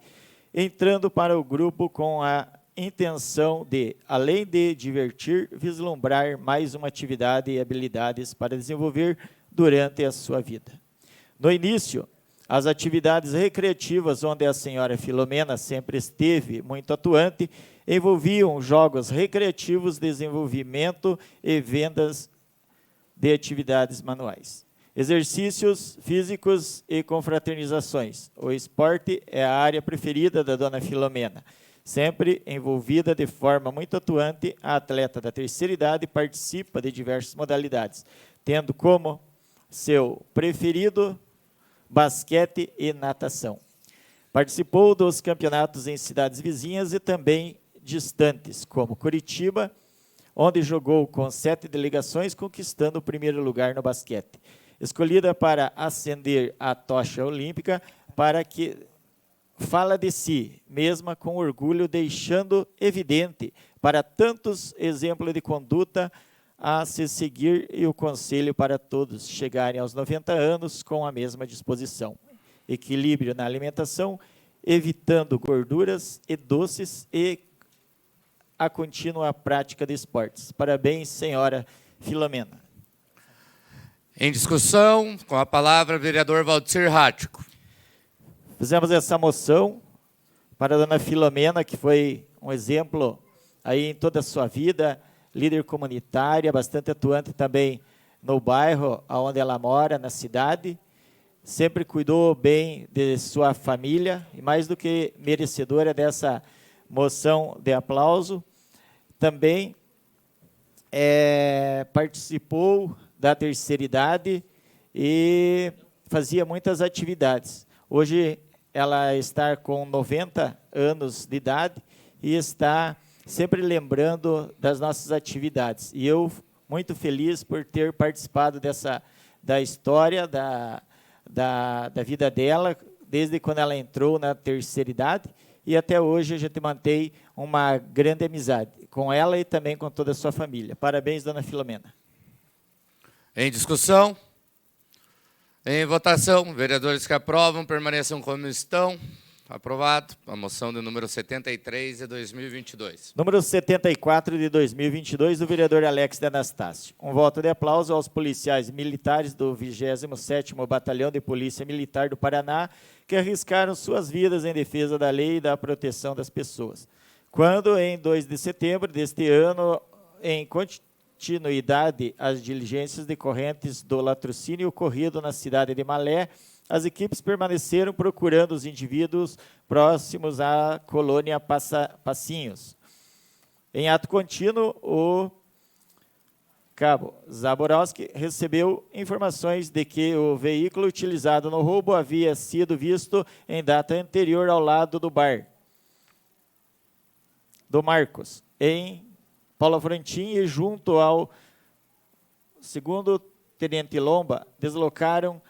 entrando para o grupo com a intenção de, além de divertir, vislumbrar mais uma atividade e habilidades para desenvolver durante a sua vida. No início, as atividades recreativas onde a senhora Filomena sempre esteve muito atuante envolviam jogos recreativos, desenvolvimento e vendas de atividades manuais, exercícios físicos e confraternizações. O esporte é a área preferida da dona Filomena. Sempre envolvida de forma muito atuante, a atleta da terceira idade participa de diversas modalidades, tendo como seu preferido basquete e natação. Participou dos campeonatos em cidades vizinhas e também distantes, como Curitiba, onde jogou com 7 delegações, conquistando o primeiro lugar no basquete. Escolhida para acender a tocha olímpica, para que fala de si mesma com orgulho, deixando evidente para tantos exemplos de conduta a se seguir e o conselho para todos chegarem aos 90 anos com a mesma disposição. Equilíbrio na alimentação, evitando gorduras e doces e a contínua prática de esportes. Parabéns, senhora Filomena. Em discussão, com a palavra, vereador Valdecir Rático. Fizemos essa moção para a dona Filomena, que foi um exemplo aí em toda a sua vida, líder comunitária, bastante atuante também no bairro onde ela mora, na cidade. Sempre cuidou bem de sua família e mais do que merecedora dessa moção de aplauso. Também participou da terceira idade e fazia muitas atividades. Hoje ela está com 90 anos de idade e está sempre lembrando das nossas atividades. E eu, muito feliz por ter participado da história, da vida dela, desde quando ela entrou na terceira idade, e até hoje a gente mantém uma grande amizade com ela e também com toda a sua família. Parabéns, dona Filomena. Em discussão? Em votação, vereadores que aprovam, permaneçam como estão. Aprovado a moção de número 73 de 2022. Número 74 de 2022, do vereador Alex de Anastácio. Um voto de aplauso aos policiais militares do 27º Batalhão de Polícia Militar do Paraná, que arriscaram suas vidas em defesa da lei e da proteção das pessoas. Quando, em 2 de setembro deste ano, em continuidade às diligências decorrentes do latrocínio ocorrido na cidade de Malé, as equipes permaneceram procurando os indivíduos próximos à colônia Passinhos. Em ato contínuo, o Cabo Zaborowski recebeu informações de que o veículo utilizado no roubo havia sido visto em data anterior ao lado do bar do Marcos, em Paulo Frontin, e junto ao segundo tenente Lomba, deslocaram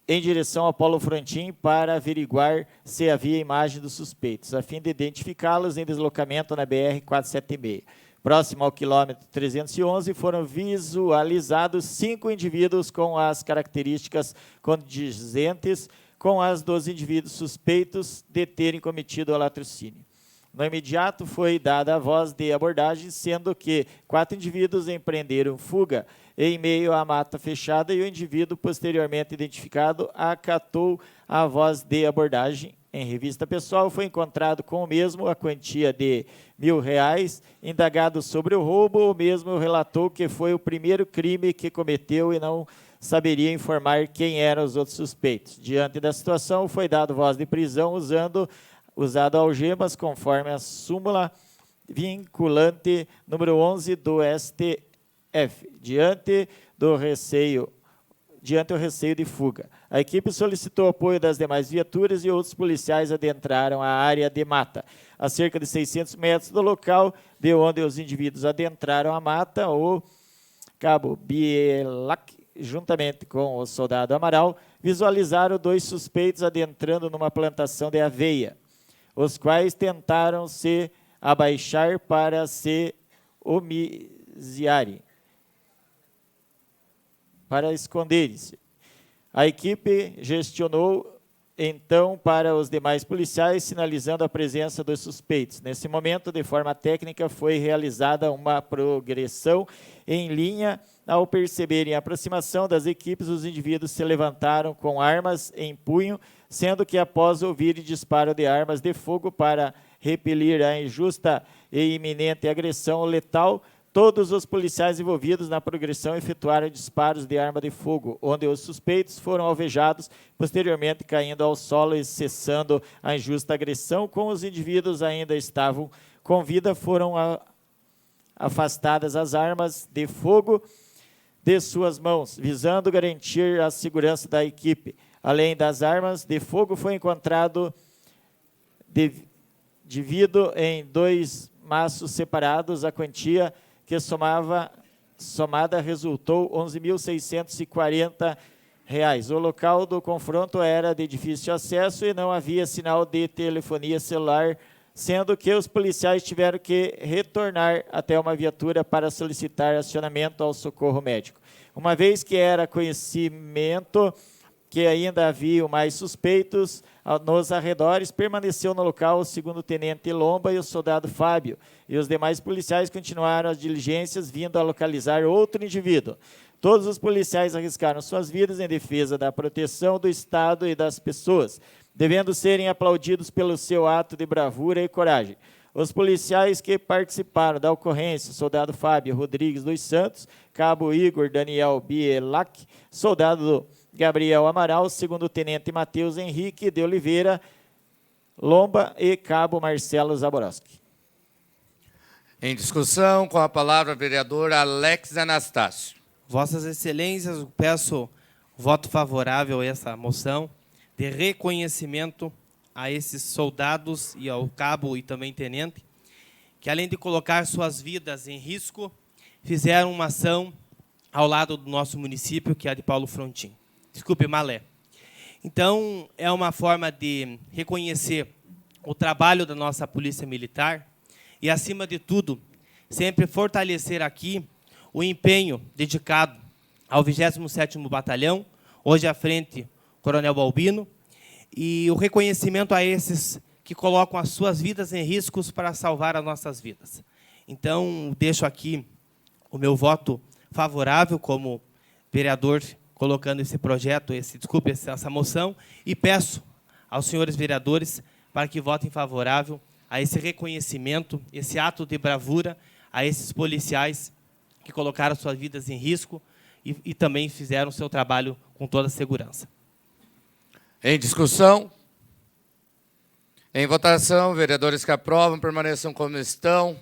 em direção ao Paulo Frontin para averiguar se havia imagem dos suspeitos, a fim de identificá-los em deslocamento na BR-476. Próximo ao quilômetro 311, foram visualizados 5 indivíduos com as características condizentes com as dos indivíduos suspeitos de terem cometido o latrocínio. No imediato, foi dada a voz de abordagem, sendo que 4 indivíduos empreenderam fuga em meio à mata fechada e o indivíduo posteriormente identificado acatou a voz de abordagem. Em revista pessoal, foi encontrado com o mesmo a quantia de R$1.000. Indagado sobre o roubo, o mesmo relatou que foi o primeiro crime que cometeu e não saberia informar quem eram os outros suspeitos. Diante da situação, foi dado voz de prisão usado algemas, conforme a súmula vinculante número 11 do STF, diante o receio de fuga. A equipe solicitou apoio das demais viaturas e outros policiais adentraram a área de mata. A cerca de 600 metros do local de onde os indivíduos adentraram a mata, o cabo Bielac, juntamente com o soldado Amaral, visualizaram 2 suspeitos adentrando numa plantação de aveia, os quais tentaram se abaixar para se homiciarem, para esconderem-se. A equipe gestionou então para os demais policiais, sinalizando a presença dos suspeitos. Nesse momento, de forma técnica, foi realizada uma progressão em linha. Ao perceberem a aproximação das equipes, os indivíduos se levantaram com armas em punho, sendo que após ouvirem disparo de armas de fogo para repelir a injusta e iminente agressão letal, todos os policiais envolvidos na progressão efetuaram disparos de arma de fogo, onde os suspeitos foram alvejados, posteriormente caindo ao solo e cessando a injusta agressão. Com os indivíduos ainda estavam com vida, foram afastadas as armas de fogo de suas mãos, visando garantir a segurança da equipe. Além das armas de fogo, foi encontrado dividido em 2 maços separados a quantia que somada resultou R$ 11.640. O local do confronto era de difícil acesso e não havia sinal de telefonia celular, sendo que os policiais tiveram que retornar até uma viatura para solicitar acionamento ao socorro médico. Uma vez que era conhecimento que ainda havia mais suspeitos nos arredores, permaneceu no local o segundo-tenente Lomba e o soldado Fábio, e os demais policiais continuaram as diligências, vindo a localizar outro indivíduo. Todos os policiais arriscaram suas vidas em defesa da proteção do Estado e das pessoas, devendo serem aplaudidos pelo seu ato de bravura e coragem. Os policiais que participaram da ocorrência, soldado Fábio Rodrigues dos Santos, cabo Igor Daniel Bielac, soldado Gabriel Amaral, segundo-tenente Matheus Henrique de Oliveira Lomba e cabo Marcelo Zaborowski. Em discussão, com a palavra, vereador Alex Anastácio. Vossas Excelências, eu peço voto favorável a essa moção de reconhecimento a esses soldados e ao cabo e também tenente, que além de colocar suas vidas em risco, fizeram uma ação ao lado do nosso município, que é a de Paulo Frontin. Desculpe, Malé. Então, é uma forma de reconhecer o trabalho da nossa Polícia Militar e, acima de tudo, sempre fortalecer aqui o empenho dedicado ao 27º Batalhão, hoje à frente, Coronel Balbino, e o reconhecimento a esses que colocam as suas vidas em riscos para salvar as nossas vidas. Então, deixo aqui o meu voto favorável como vereador, colocando esse projeto, essa moção, e peço aos senhores vereadores para que votem favorável a esse reconhecimento, esse ato de bravura a esses policiais que colocaram suas vidas em risco e também fizeram o seu trabalho com toda a segurança. Em discussão? Em votação, vereadores que aprovam permaneçam como estão.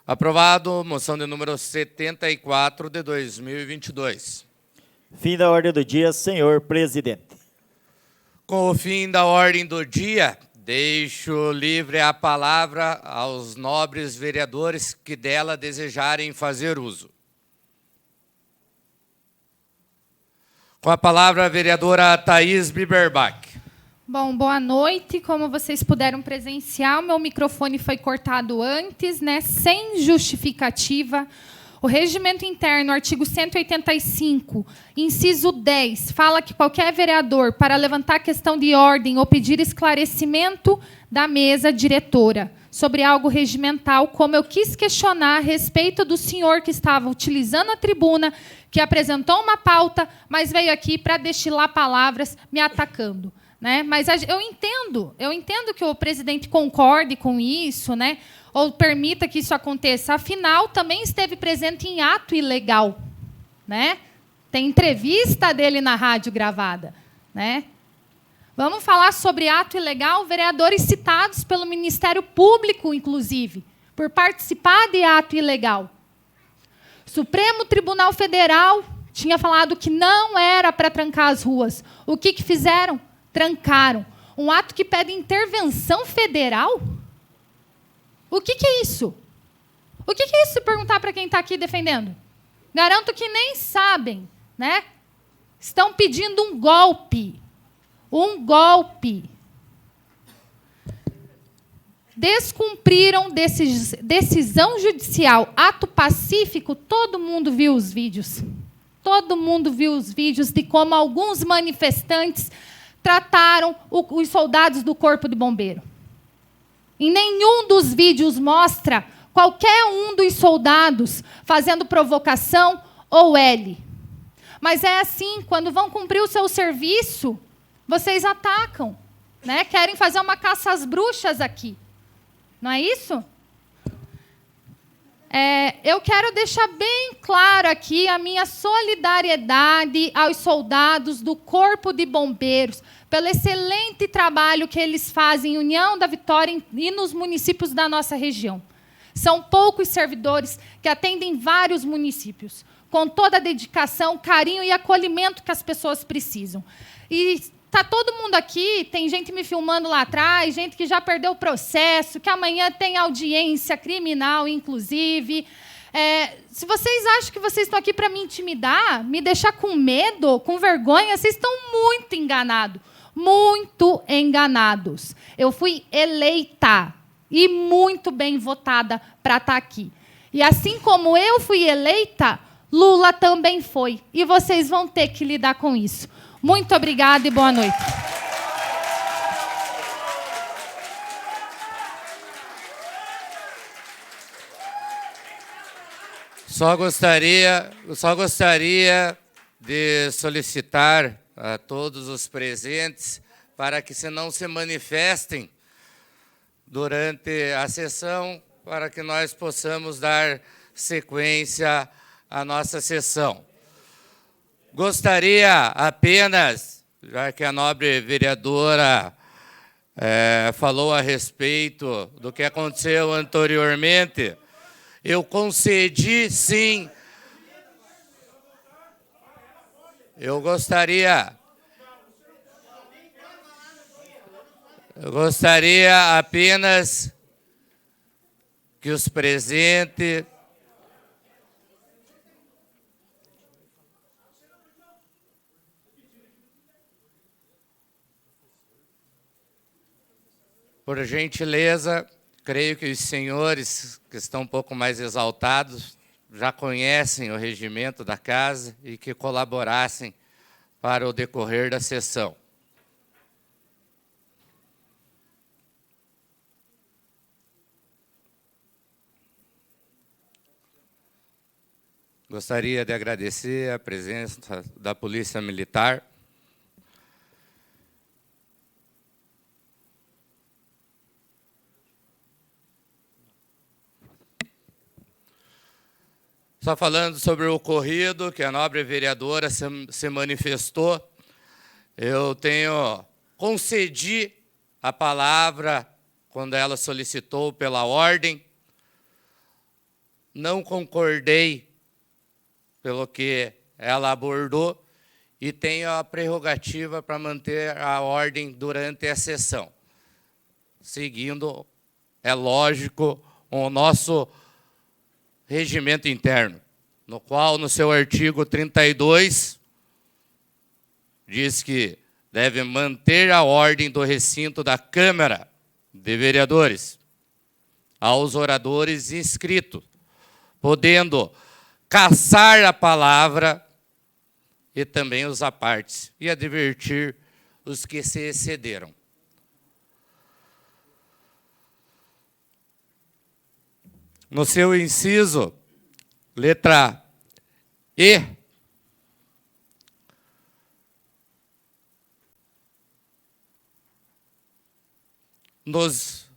Aprovado. Moção de número 74 de 2022. Fim da ordem do dia, senhor presidente. Com o fim da ordem do dia, deixo livre a palavra aos nobres vereadores que dela desejarem fazer uso. Com a palavra, a vereadora Thaís Biberbach. Bom, boa noite. Como vocês puderam presenciar, o meu microfone foi cortado antes, né, sem justificativa. O regimento interno, artigo 185, inciso 10, fala que qualquer vereador, para levantar questão de ordem ou pedir esclarecimento da mesa diretora sobre algo regimental, como eu quis questionar a respeito do senhor que estava utilizando a tribuna, que apresentou uma pauta, mas veio aqui para destilar palavras me atacando. Né? Mas eu entendo que o presidente concorde com isso, né? Ou permita que isso aconteça. Afinal, também esteve presente em ato ilegal. Né? Tem entrevista dele na rádio gravada. Né? Vamos falar sobre ato ilegal, vereadores citados pelo Ministério Público, inclusive, por participar de ato ilegal. Supremo Tribunal Federal tinha falado que não era para trancar as ruas. O que fizeram? Trancaram. Um ato que pede intervenção federal? O que é isso? O que é isso, se perguntar para quem está aqui defendendo? Garanto que nem sabem, né? Estão pedindo um golpe. Um golpe. Descumpriram decisão judicial. Ato pacífico, todo mundo viu os vídeos. Todo mundo viu os vídeos de como alguns manifestantes trataram os soldados do Corpo de Bombeiro. Em nenhum dos vídeos mostra qualquer um dos soldados fazendo provocação ou L. Mas é assim, quando vão cumprir o seu serviço, vocês atacam. Né? Querem fazer uma caça às bruxas aqui. Não é isso? Eu quero deixar bem claro aqui a minha solidariedade aos soldados do Corpo de Bombeiros pelo excelente trabalho que eles fazem em União da Vitória e nos municípios da nossa região. São poucos servidores que atendem vários municípios, com toda a dedicação, carinho e acolhimento que as pessoas precisam. E está todo mundo aqui, tem gente me filmando lá atrás, gente que já perdeu o processo, que amanhã tem audiência criminal, inclusive. Se vocês acham que vocês estão aqui para me intimidar, me deixar com medo, com vergonha, vocês estão muito enganados. Muito enganados. Eu fui eleita e muito bem votada para estar aqui. E assim como eu fui eleita, Lula também foi. E vocês vão ter que lidar com isso. Muito obrigada e boa noite. Só gostaria de solicitar a todos os presentes para que não se manifestem durante a sessão, para que nós possamos dar sequência à nossa sessão. Gostaria apenas, já que a nobre vereadora falou a respeito do que aconteceu anteriormente, eu concedi, sim. Eu gostaria apenas que os presentes por gentileza, creio que os senhores que estão um pouco mais exaltados já conhecem o regimento da casa e que colaborassem para o decorrer da sessão. Gostaria de agradecer a presença da Polícia Militar. Só falando sobre o ocorrido, que a nobre vereadora se manifestou, eu concedi a palavra quando ela solicitou pela ordem. não concordei pelo que ela abordou e tenho a prerrogativa para manter a ordem durante a sessão, seguindo, é lógico, o nosso regimento interno, no qual, no seu artigo 32, diz que deve manter a ordem do recinto da Câmara de Vereadores aos oradores inscritos, podendo caçar a palavra e também os apartes, e advertir os que se excederam. No seu inciso, letra E, nos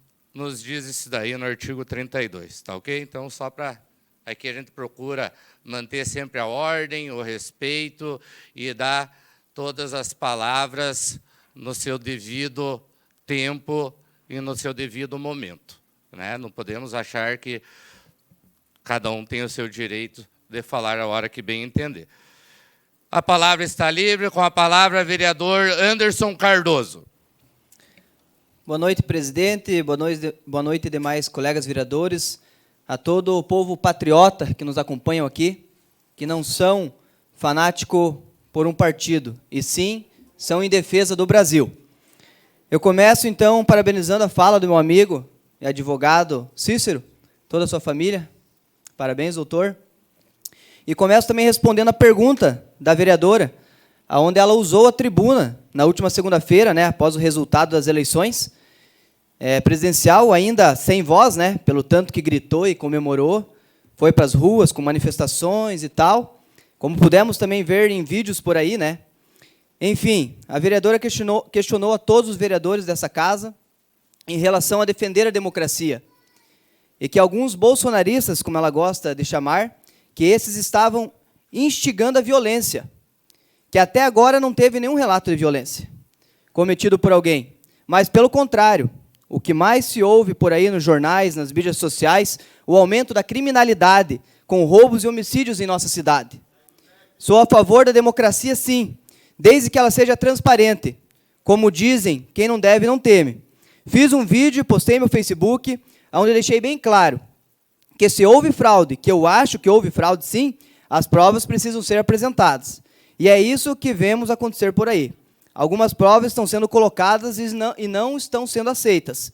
diz isso daí no artigo 32, tá ok? Então, só para... Aqui a gente procura manter sempre a ordem, o respeito e dar todas as palavras no seu devido tempo e no seu devido momento, né? Não podemos achar que cada um tem o seu direito de falar a hora que bem entender. A palavra está livre, com a palavra, vereador Anderson Cardoso. Boa noite, presidente. Boa noite, demais colegas vereadores. A todo o povo patriota que nos acompanham aqui, que não são fanáticos por um partido, e sim são em defesa do Brasil. Eu começo, então, parabenizando a fala do meu amigo e advogado Cícero, toda a sua família. Parabéns, doutor. E começo também respondendo a pergunta da vereadora, onde ela usou a tribuna na última segunda-feira, né, após o resultado das eleições, presidencial, ainda sem voz, né, pelo tanto que gritou e comemorou, foi para as ruas com manifestações e tal, como pudemos também ver em vídeos por aí, né. Enfim, a vereadora questionou a todos os vereadores dessa casa em relação a defender a democracia, e que alguns bolsonaristas, como ela gosta de chamar, que esses estavam instigando a violência, que até agora não teve nenhum relato de violência cometido por alguém, mas, pelo contrário, o que mais se ouve por aí nos jornais, nas mídias sociais, o aumento da criminalidade com roubos e homicídios em nossa cidade. Sou a favor da democracia, sim, desde que ela seja transparente. Como dizem, quem não deve não teme. Fiz um vídeo, postei no meu Facebook, onde eu deixei bem claro que se houve fraude, que eu acho que houve fraude, sim, as provas precisam ser apresentadas. E é isso que vemos acontecer por aí. Algumas provas estão sendo colocadas e não estão sendo aceitas.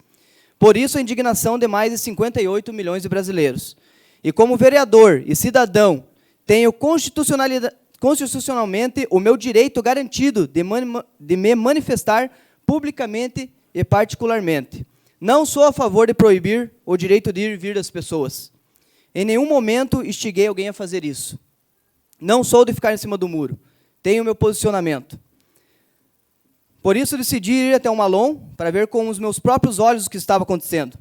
Por isso, a indignação de mais de 58 milhões de brasileiros. E como vereador e cidadão, tenho constitucionalmente o meu direito garantido de me manifestar publicamente e particularmente. Não sou a favor de proibir o direito de ir e vir das pessoas. Em nenhum momento instiguei alguém a fazer isso. Não sou de ficar em cima do muro. Tenho meu posicionamento. Por isso, decidi ir até o Malon para ver com os meus próprios olhos o que estava acontecendo.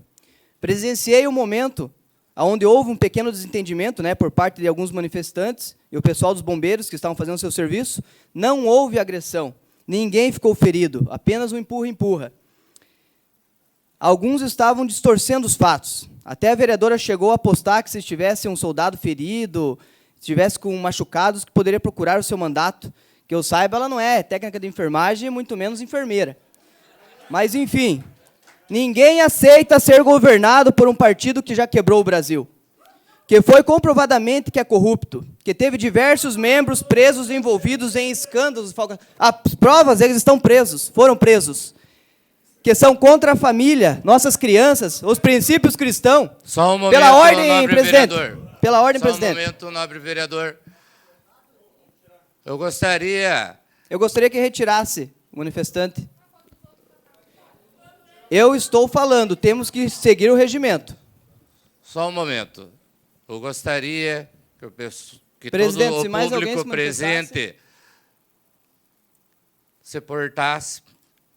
Presenciei um momento onde houve um pequeno desentendimento, né, por parte de alguns manifestantes e o pessoal dos bombeiros que estavam fazendo o seu serviço. Não houve agressão. Ninguém ficou ferido. Apenas um empurra-empurra. Alguns estavam distorcendo os fatos. Até a vereadora chegou a apostar que se tivesse um soldado ferido, se estivesse com machucados, que poderia procurar o seu mandato. Que eu saiba, ela não é técnica de enfermagem, muito menos enfermeira. Mas, enfim, ninguém aceita ser governado por um partido que já quebrou o Brasil, que foi comprovadamente que é corrupto, que teve diversos membros presos envolvidos em escândalos. As provas, eles estão presos, foram presos, que são contra a família, nossas crianças, os princípios cristãos. Só um momento, pela ordem, nobre presidente. Vereador. Pela ordem, Só presidente. Um momento, nobre vereador. Eu gostaria que retirasse o manifestante. Eu estou falando, temos que seguir o regimento. Só um momento. Eu gostaria que Presidente, todo se o mais alguém público se manifestasse... presente se portasse.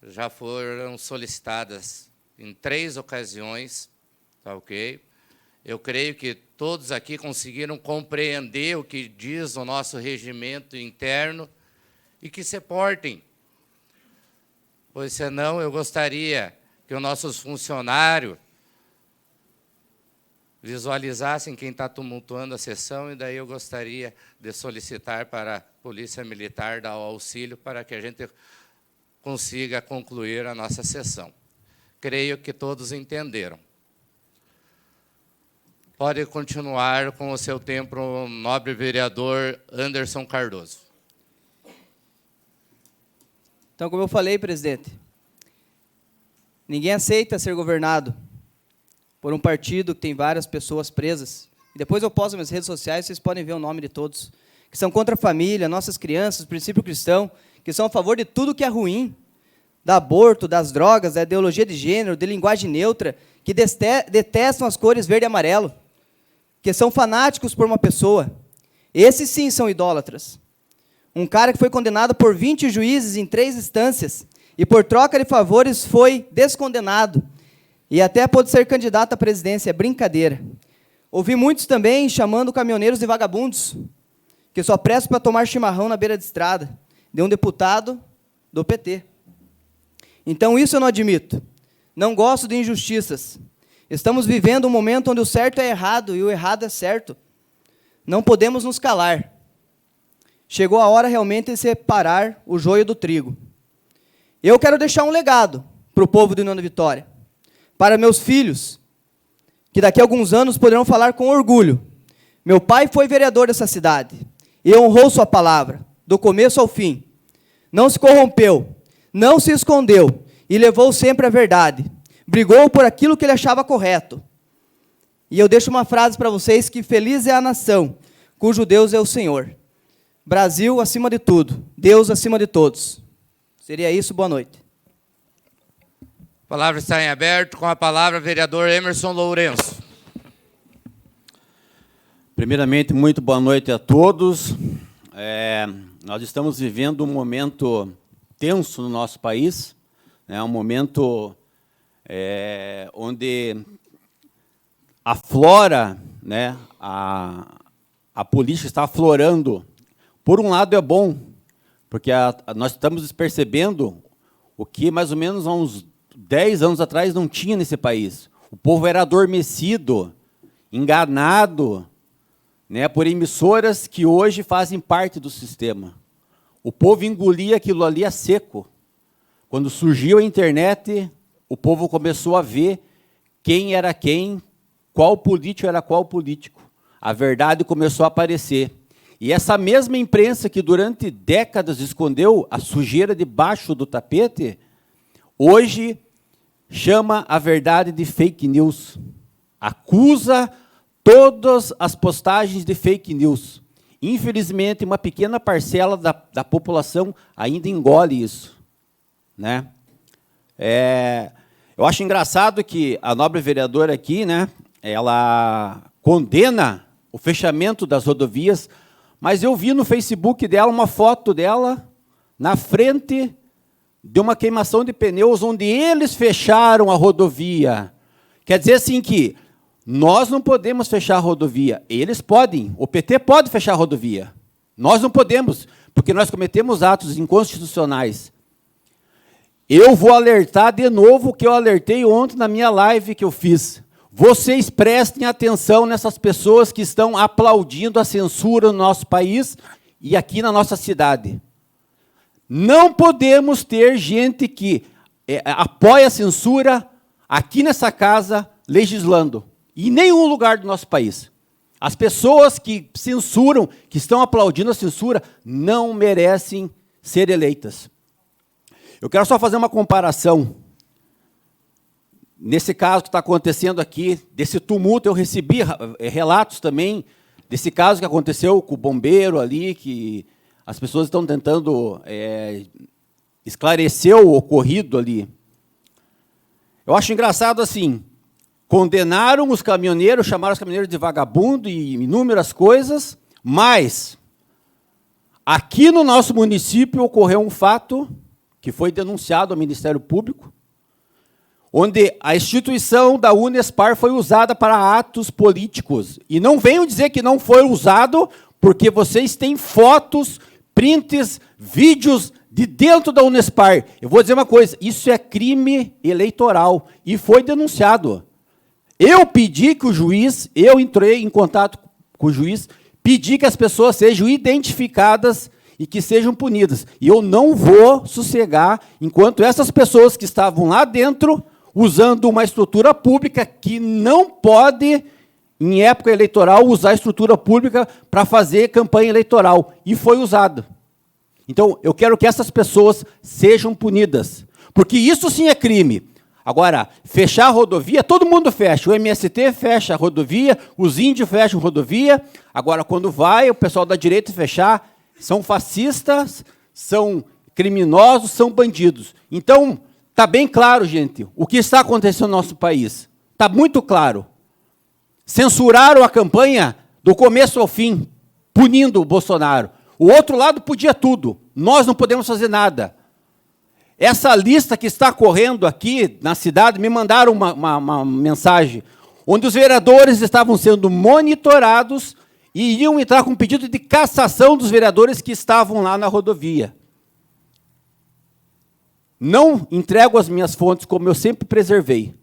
Já foram solicitadas em 3 ocasiões, tá ok? Eu creio que todos aqui conseguiram compreender o que diz o nosso regimento interno e que se portem. Pois, senão, eu gostaria que os nossos funcionários visualizassem quem está tumultuando a sessão, e daí eu gostaria de solicitar para a Polícia Militar dar o auxílio para que a gente consiga concluir a nossa sessão. Creio que todos entenderam. Pode continuar com o seu tempo, nobre vereador Anderson Cardoso. Então, como eu falei, presidente, ninguém aceita ser governado por um partido que tem várias pessoas presas. E depois eu posto nas minhas redes sociais, vocês podem ver o nome de todos, que são contra a família, nossas crianças, o princípio cristão, que são a favor de tudo que é ruim, do aborto, das drogas, da ideologia de gênero, de linguagem neutra, que detestam as cores verde e amarelo, que são fanáticos por uma pessoa. Esses sim são idólatras. Um cara que foi condenado por 20 juízes em 3 instâncias e por troca de favores foi descondenado e até pôde ser candidato à presidência. É brincadeira. Ouvi muitos também chamando caminhoneiros de vagabundos, que só prestam para tomar chimarrão na beira de estrada, de um deputado do PT. Então, isso eu não admito. Não gosto de injustiças. Estamos vivendo um momento onde o certo é errado e o errado é certo. Não podemos nos calar. Chegou a hora realmente de separar o joio do trigo. Eu quero deixar um legado para o povo de União da Vitória, para meus filhos, que daqui a alguns anos poderão falar com orgulho. Meu pai foi vereador dessa cidade e honrou sua palavra, do começo ao fim. Não se corrompeu, não se escondeu e levou sempre a verdade. Brigou por aquilo que ele achava correto. E eu deixo uma frase para vocês, que feliz é a nação, cujo Deus é o Senhor. Brasil acima de tudo, Deus acima de todos. Seria isso, boa noite. A palavra está em aberto, com a palavra vereador Emerson Lourenço. Primeiramente, muito boa noite a todos. Nós estamos vivendo um momento tenso no nosso país, um momento onde aflora, a política está aflorando. Por um lado é bom, porque nós estamos percebendo o que mais ou menos há uns 10 anos atrás não tinha nesse país. O povo era adormecido, enganado, por emissoras que hoje fazem parte do sistema. O povo engolia aquilo ali a seco. Quando surgiu a internet, o povo começou a ver quem era quem, qual político era qual político. A verdade começou a aparecer. E essa mesma imprensa que durante décadas escondeu a sujeira debaixo do tapete, hoje chama a verdade de fake news. Acusa todas as postagens de fake news. Infelizmente, uma pequena parcela da população ainda engole isso. Eu acho engraçado que a nobre vereadora aqui, ela condena o fechamento das rodovias, mas eu vi no Facebook dela uma foto dela na frente de uma queimação de pneus, onde eles fecharam a rodovia. Quer dizer assim que nós não podemos fechar a rodovia, eles podem, o PT pode fechar a rodovia. Nós não podemos, porque nós cometemos atos inconstitucionais. Eu vou alertar de novo o que eu alertei ontem na minha live que eu fiz. Vocês prestem atenção nessas pessoas que estão aplaudindo a censura no nosso país e aqui na nossa cidade. Não podemos ter gente que apoia a censura aqui nessa casa legislando, em nenhum lugar do nosso país. As pessoas que censuram, que estão aplaudindo a censura, não merecem ser eleitas. Eu quero só fazer uma comparação. Nesse caso que está acontecendo aqui, desse tumulto, eu recebi relatos também desse caso que aconteceu com o bombeiro ali, que as pessoas estão tentando esclarecer o ocorrido ali. Eu acho engraçado assim, condenaram os caminhoneiros, chamaram os caminhoneiros de vagabundo e inúmeras coisas, mas aqui no nosso município ocorreu um fato que foi denunciado ao Ministério Público, onde a instituição da Unespar foi usada para atos políticos. E não venham dizer que não foi usado, porque vocês têm fotos, prints, vídeos de dentro da Unespar. Eu vou dizer uma coisa, isso é crime eleitoral e foi denunciado. Eu pedi que o juiz, eu entrei em contato com o juiz, pedi que as pessoas sejam identificadas e que sejam punidas. E eu não vou sossegar enquanto essas pessoas que estavam lá dentro, usando uma estrutura pública que não pode, em época eleitoral, usar a estrutura pública para fazer campanha eleitoral. E foi usado. Então, eu quero que essas pessoas sejam punidas. Porque isso sim é crime. Agora, fechar a rodovia, todo mundo fecha. O MST fecha a rodovia, os índios fecham a rodovia. Agora, quando vai o pessoal da direita fechar, são fascistas, são criminosos, são bandidos. Então, está bem claro, gente, o que está acontecendo no nosso país. Está muito claro. Censuraram a campanha do começo ao fim, punindo o Bolsonaro. O outro lado podia tudo. Nós não podemos fazer nada. Essa lista que está correndo aqui na cidade, me mandaram uma mensagem, onde os vereadores estavam sendo monitorados e iriam entrar com pedido de cassação dos vereadores que estavam lá na rodovia. Não entrego as minhas fontes como eu sempre preservei,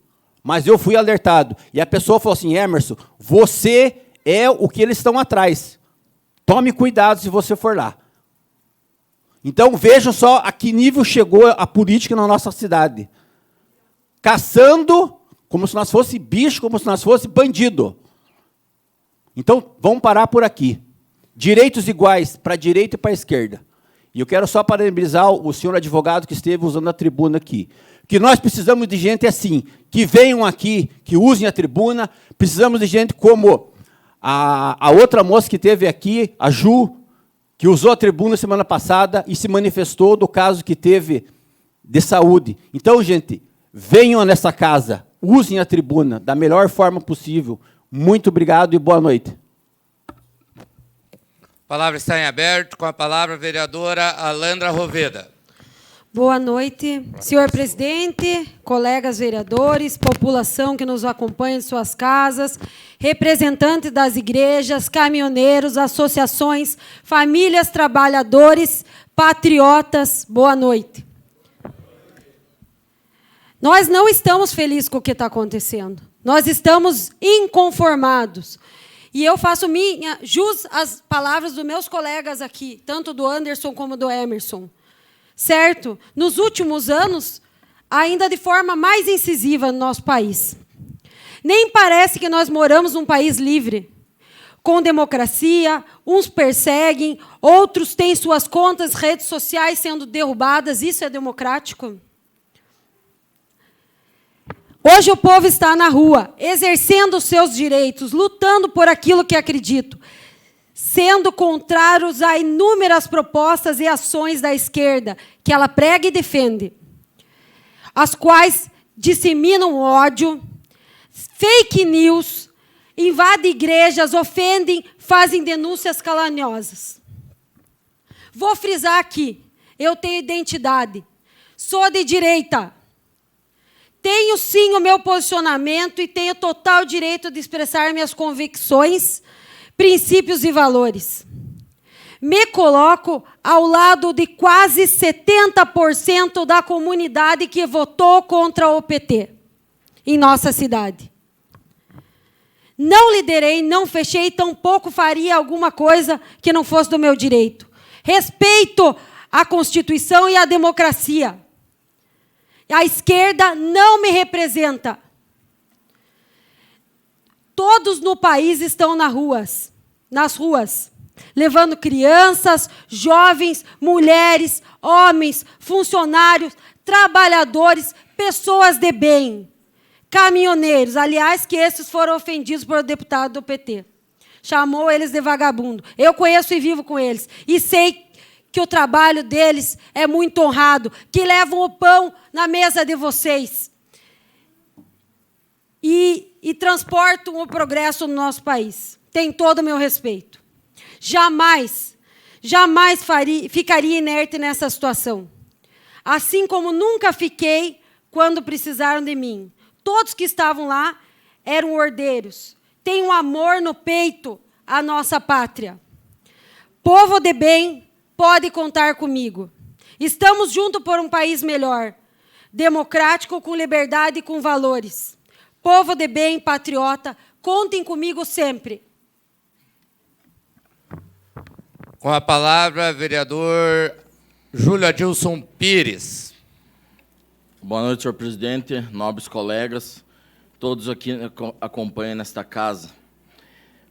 mas eu fui alertado. E a pessoa falou assim, Emerson, você é o que eles estão atrás. Tome cuidado se você for lá. Então, vejam só a que nível chegou a política na nossa cidade. Caçando como se nós fosse bicho, como se nós fosse bandido. Então, vamos parar por aqui. Direitos iguais para a direita e para a esquerda. E eu quero só parabenizar o senhor advogado que esteve usando a tribuna aqui. Que nós precisamos de gente assim, que venham aqui, que usem a tribuna. Precisamos de gente como a outra moça que esteve aqui, a Ju, que usou a tribuna semana passada e se manifestou do caso que teve de saúde. Então, gente, venham nessa casa, usem a tribuna da melhor forma possível. Muito obrigado e boa noite. A palavra está em aberto, com a palavra a vereadora Alandra Roveda. Boa noite, senhor presidente, colegas vereadores, população que nos acompanha em suas casas, representantes das igrejas, caminhoneiros, associações, famílias, trabalhadores, patriotas, boa noite. Nós não estamos felizes com o que está acontecendo. Nós estamos inconformados. E eu faço jus às palavras dos meus colegas aqui, tanto do Anderson como do Emerson. Certo? Nos últimos anos, ainda de forma mais incisiva no nosso país. Nem parece que nós moramos num país livre, com democracia, uns perseguem, outros têm suas contas, redes sociais sendo derrubadas, isso é democrático? Hoje o povo está na rua, exercendo os seus direitos, lutando por aquilo que acredito, sendo contrários a inúmeras propostas e ações da esquerda, que ela prega e defende, as quais disseminam ódio, fake news, invadem igrejas, ofendem, fazem denúncias caluniosas. Vou frisar aqui, eu tenho identidade, sou de direita, tenho sim o meu posicionamento e tenho total direito de expressar minhas convicções, princípios e valores. Me coloco ao lado de quase 70% da comunidade que votou contra o PT em nossa cidade. Não liderei, não fechei, tampouco faria alguma coisa que não fosse do meu direito. Respeito a Constituição e a democracia. A esquerda não me representa. Todos no país estão nas ruas, levando crianças, jovens, mulheres, homens, funcionários, trabalhadores, pessoas de bem, caminhoneiros, aliás, que esses foram ofendidos por deputado do PT. Chamou eles de vagabundo. Eu conheço e vivo com eles. E sei que o trabalho deles é muito honrado, que levam o pão na mesa de vocês. E transportam o progresso no nosso país. Tem todo o meu respeito. Jamais ficaria inerte nessa situação. Assim como nunca fiquei quando precisaram de mim. Todos que estavam lá eram ordeiros. Têm um amor no peito à nossa pátria. Povo de bem, pode contar comigo. Estamos juntos por um país melhor, democrático, com liberdade e com valores. Povo de bem, patriota, contem comigo sempre. Com a palavra, vereador Júlio Adilson Pires. Boa noite, senhor presidente, nobres colegas, todos aqui acompanham nesta casa.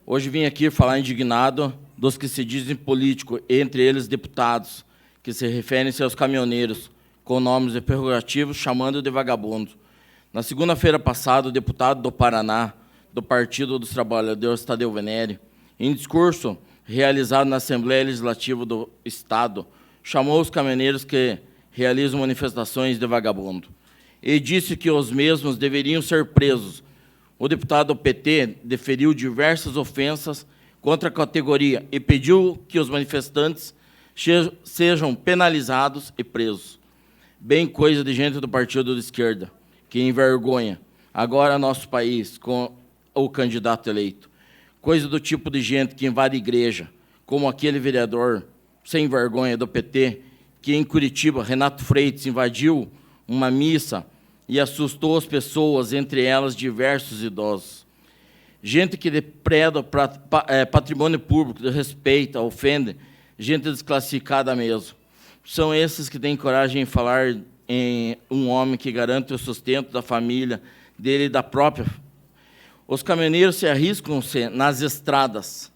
Hoje vim aqui falar indignado dos que se dizem políticos, entre eles deputados, que se referem-se aos caminhoneiros, com nomes e prerrogativos, chamando de vagabundo. Na segunda-feira passada, o deputado do Paraná, do Partido dos Trabalhadores, Tadeu Venere, em discurso realizado na Assembleia Legislativa do Estado, chamou os caminhoneiros que realizam manifestações de vagabundo e disse que os mesmos deveriam ser presos. O deputado do PT deferiu diversas ofensas contra a categoria e pediu que os manifestantes sejam penalizados e presos. Bem coisa de gente do partido de esquerda, que envergonha agora nosso país com o candidato eleito. Coisa do tipo de gente que invade igreja, como aquele vereador sem vergonha do PT, que em Curitiba, Renato Freitas, invadiu uma missa e assustou as pessoas, entre elas diversos idosos. Gente que depreda patrimônio público, desrespeita, ofende, gente desclassificada mesmo. São esses que têm coragem de falar em um homem que garante o sustento da família dele e da própria. Os caminhoneiros se arriscam-se nas estradas.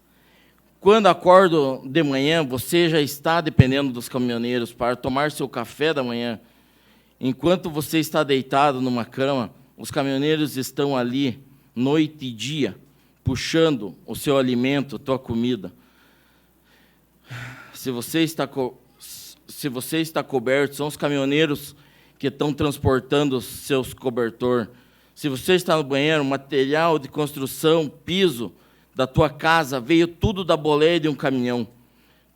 Quando acordo de manhã, você já está dependendo dos caminhoneiros para tomar seu café da manhã. Enquanto você está deitado numa cama, os caminhoneiros estão ali, noite e dia, puxando o seu alimento, a tua comida. Se você está coberto, são os caminhoneiros que estão transportando os seus cobertor. Se você está no banheiro, material de construção, piso da tua casa, veio tudo da boleia de um caminhão.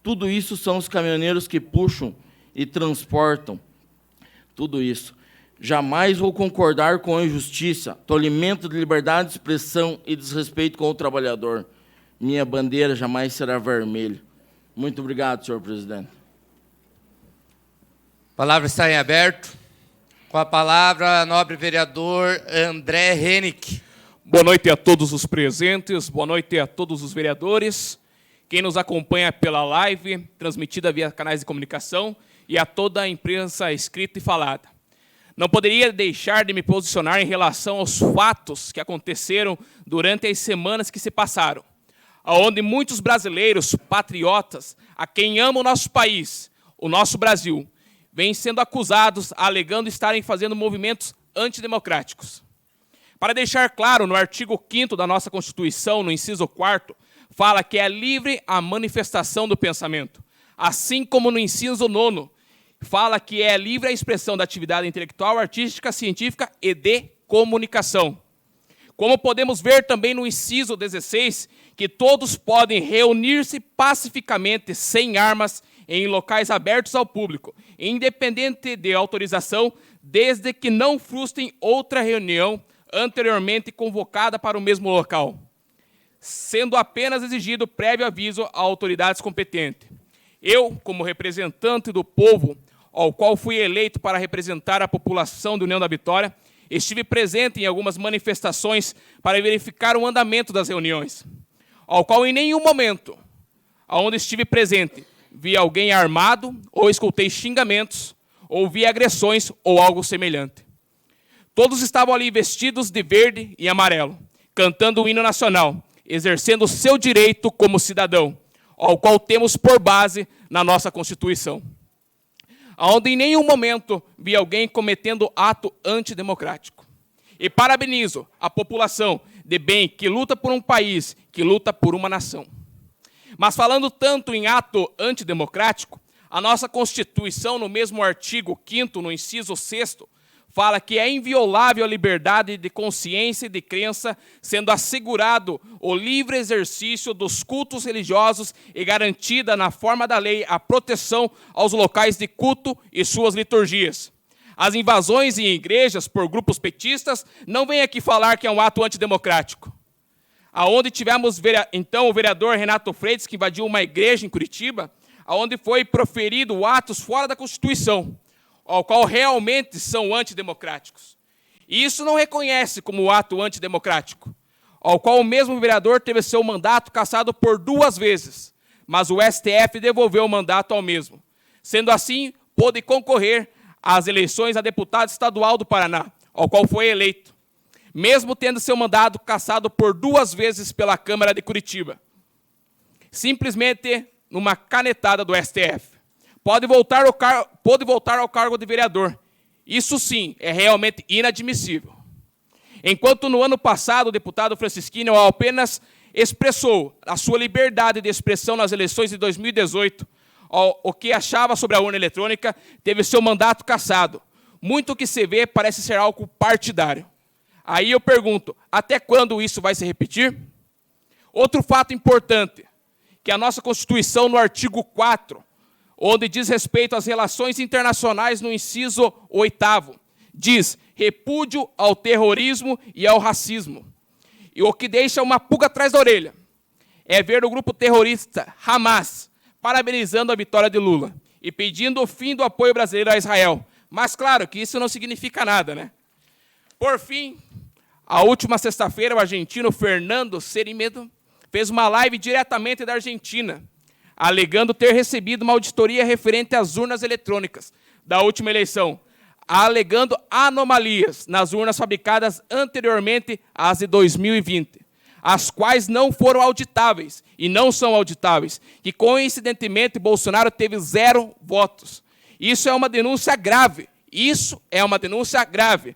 Tudo isso são os caminhoneiros que puxam e transportam. Tudo isso. Jamais vou concordar com a injustiça, tolimento de liberdade de expressão e desrespeito com o trabalhador. Minha bandeira jamais será vermelha. Muito obrigado, senhor presidente. A palavra está em aberto. Com a palavra, nobre vereador André Hennick. Boa noite a todos os presentes, boa noite a todos os vereadores, quem nos acompanha pela live, transmitida via canais de comunicação, e a toda a imprensa escrita e falada. Não poderia deixar de me posicionar em relação aos fatos que aconteceram durante as semanas que se passaram, onde muitos brasileiros patriotas, a quem ama o nosso país, o nosso Brasil, vêm sendo acusados, alegando estarem fazendo movimentos antidemocráticos. Para deixar claro, no artigo 5º da nossa Constituição, no inciso 4º, fala que é livre a manifestação do pensamento, assim como no inciso 9º, fala que é livre a expressão da atividade intelectual, artística, científica e de comunicação. Como podemos ver também no inciso 16, que todos podem reunir-se pacificamente, sem armas, em locais abertos ao público, independente de autorização, desde que não frustrem outra reunião anteriormente convocada para o mesmo local, sendo apenas exigido prévio aviso a autoridades competentes. Eu, como representante do povo, ao qual fui eleito para representar a população de União da Vitória, estive presente em algumas manifestações para verificar o andamento das reuniões, ao qual em nenhum momento, aonde estive presente, vi alguém armado ou escutei xingamentos, ou vi agressões ou algo semelhante. Todos estavam ali vestidos de verde e amarelo, cantando o hino nacional, exercendo o seu direito como cidadão, ao qual temos por base na nossa Constituição. Onde em nenhum momento vi alguém cometendo ato antidemocrático. E parabenizo a população de bem que luta por um país, que luta por uma nação. Mas falando tanto em ato antidemocrático, a nossa Constituição, no mesmo artigo 5º, no inciso 6º, fala que é inviolável a liberdade de consciência e de crença, sendo assegurado o livre exercício dos cultos religiosos e garantida na forma da lei a proteção aos locais de culto e suas liturgias. As invasões em igrejas por grupos petistas não vem aqui falar que é um ato antidemocrático. Aonde tivemos, então, o vereador Renato Freitas, que invadiu uma igreja em Curitiba, aonde foi proferido atos fora da Constituição, ao qual realmente são antidemocráticos. E isso não reconhece como ato antidemocrático, ao qual o mesmo vereador teve seu mandato cassado por 2 vezes, mas o STF devolveu o mandato ao mesmo. Sendo assim, pôde concorrer às eleições a deputado estadual do Paraná, ao qual foi eleito, mesmo tendo seu mandato cassado por 2 vezes pela Câmara de Curitiba. Simplesmente numa canetada do STF. Pode voltar ao cargo de vereador. Isso sim é realmente inadmissível. Enquanto no ano passado o deputado Francisquinho apenas expressou a sua liberdade de expressão nas eleições de 2018, o que achava sobre a urna eletrônica, teve seu mandato cassado. Muito que se vê parece ser algo partidário. Aí eu pergunto, até quando isso vai se repetir? Outro fato importante, que a nossa Constituição, no artigo 4, onde diz respeito às relações internacionais no inciso 8º, diz repúdio ao terrorismo e ao racismo. E o que deixa uma pulga atrás da orelha é ver o grupo terrorista Hamas parabenizando a vitória de Lula e pedindo o fim do apoio brasileiro a Israel. Mas, claro, que isso não significa nada, né? Por fim, a última sexta-feira, o argentino Fernando Serimedo fez uma live diretamente da Argentina, alegando ter recebido uma auditoria referente às urnas eletrônicas da última eleição, alegando anomalias nas urnas fabricadas anteriormente às de 2020, as quais não foram auditáveis e não são auditáveis, que coincidentemente Bolsonaro teve 0 votos. Isso é uma denúncia grave. Isso é uma denúncia grave.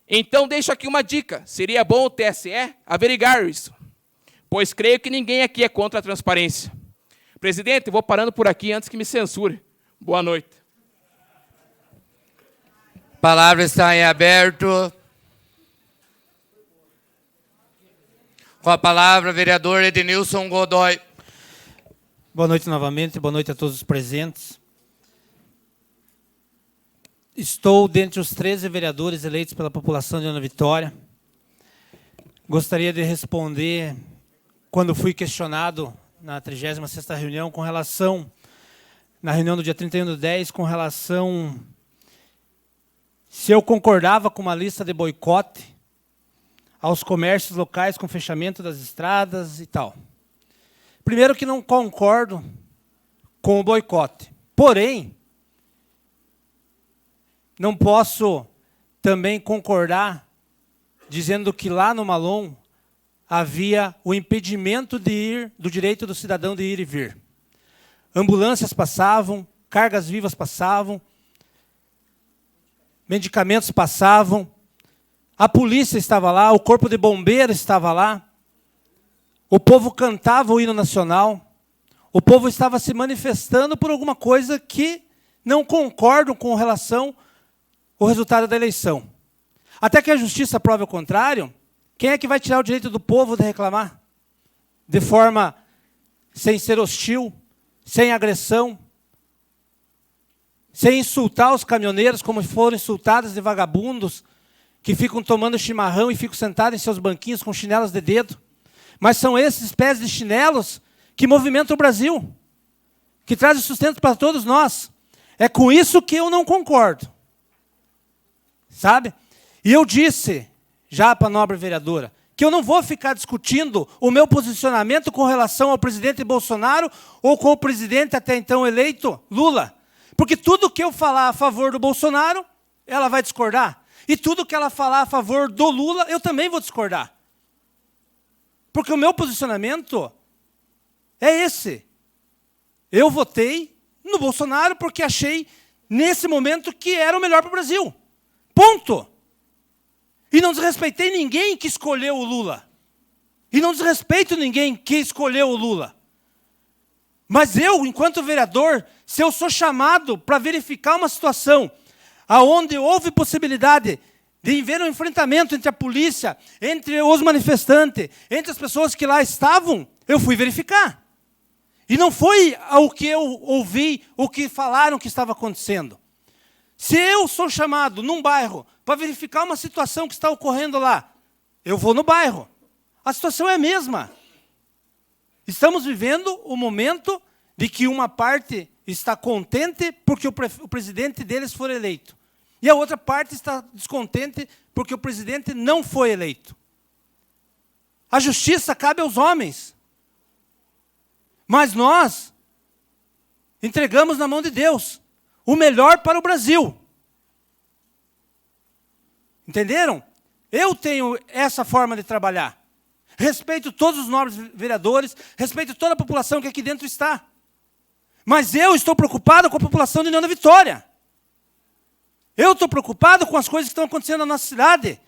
Então, deixo aqui uma dica. Seria bom o TSE averiguar isso, pois creio que ninguém aqui é contra a transparência. Presidente, vou parando por aqui antes que me censure. Boa noite. A palavra está em aberto. Com a palavra, vereador Edenilson Godoy. Boa noite novamente, boa noite a todos os presentes. Estou dentre os 13 vereadores eleitos pela população de Ana Vitória. Gostaria de responder, quando fui questionado na 36ª reunião, com relação, na reunião do dia 31/10, com relação se eu concordava com uma lista de boicote aos comércios locais com fechamento das estradas e tal. Primeiro que não concordo com o boicote. Porém, não posso também concordar dizendo que lá no Malon havia o impedimento do direito do cidadão de ir e vir. Ambulâncias passavam, cargas vivas passavam, medicamentos passavam, a polícia estava lá, o corpo de bombeiros estava lá, o povo cantava o hino nacional, o povo estava se manifestando por alguma coisa que não concordam com relação ao resultado da eleição. Até que a justiça prove o contrário, quem é que vai tirar o direito do povo de reclamar? De forma sem ser hostil, sem agressão, sem insultar os caminhoneiros como foram insultados de vagabundos, que ficam tomando chimarrão e ficam sentados em seus banquinhos com chinelos de dedo. Mas são esses pés de chinelos que movimentam o Brasil, que trazem sustento para todos nós. É com isso que eu não concordo. Sabe? E eu disse, já para a nobre vereadora, que eu não vou ficar discutindo o meu posicionamento com relação ao presidente Bolsonaro ou com o presidente até então eleito, Lula. Porque tudo que eu falar a favor do Bolsonaro, ela vai discordar. E tudo que ela falar a favor do Lula, eu também vou discordar. Porque o meu posicionamento é esse. Eu votei no Bolsonaro porque achei, nesse momento, que era o melhor para o Brasil. Ponto. E não desrespeitei ninguém que escolheu o Lula. E não desrespeito ninguém que escolheu o Lula. Mas eu, enquanto vereador, se eu sou chamado para verificar uma situação aonde houve possibilidade de haver um enfrentamento entre a polícia, entre os manifestantes, entre as pessoas que lá estavam, eu fui verificar. E não foi o que eu ouvi, o que falaram que estava acontecendo. Se eu sou chamado num bairro para verificar uma situação que está ocorrendo lá, eu vou no bairro. A situação é a mesma. Estamos vivendo o momento de que uma parte está contente porque o presidente deles for eleito. E a outra parte está descontente porque o presidente não foi eleito. A justiça cabe aos homens. Mas nós entregamos na mão de Deus o melhor para o Brasil. Entenderam? Eu tenho essa forma de trabalhar. Respeito todos os nobres vereadores, respeito toda a população que aqui dentro está. Mas eu estou preocupado com a população de União da Vitória. Eu estou preocupado com as coisas que estão acontecendo na nossa cidade.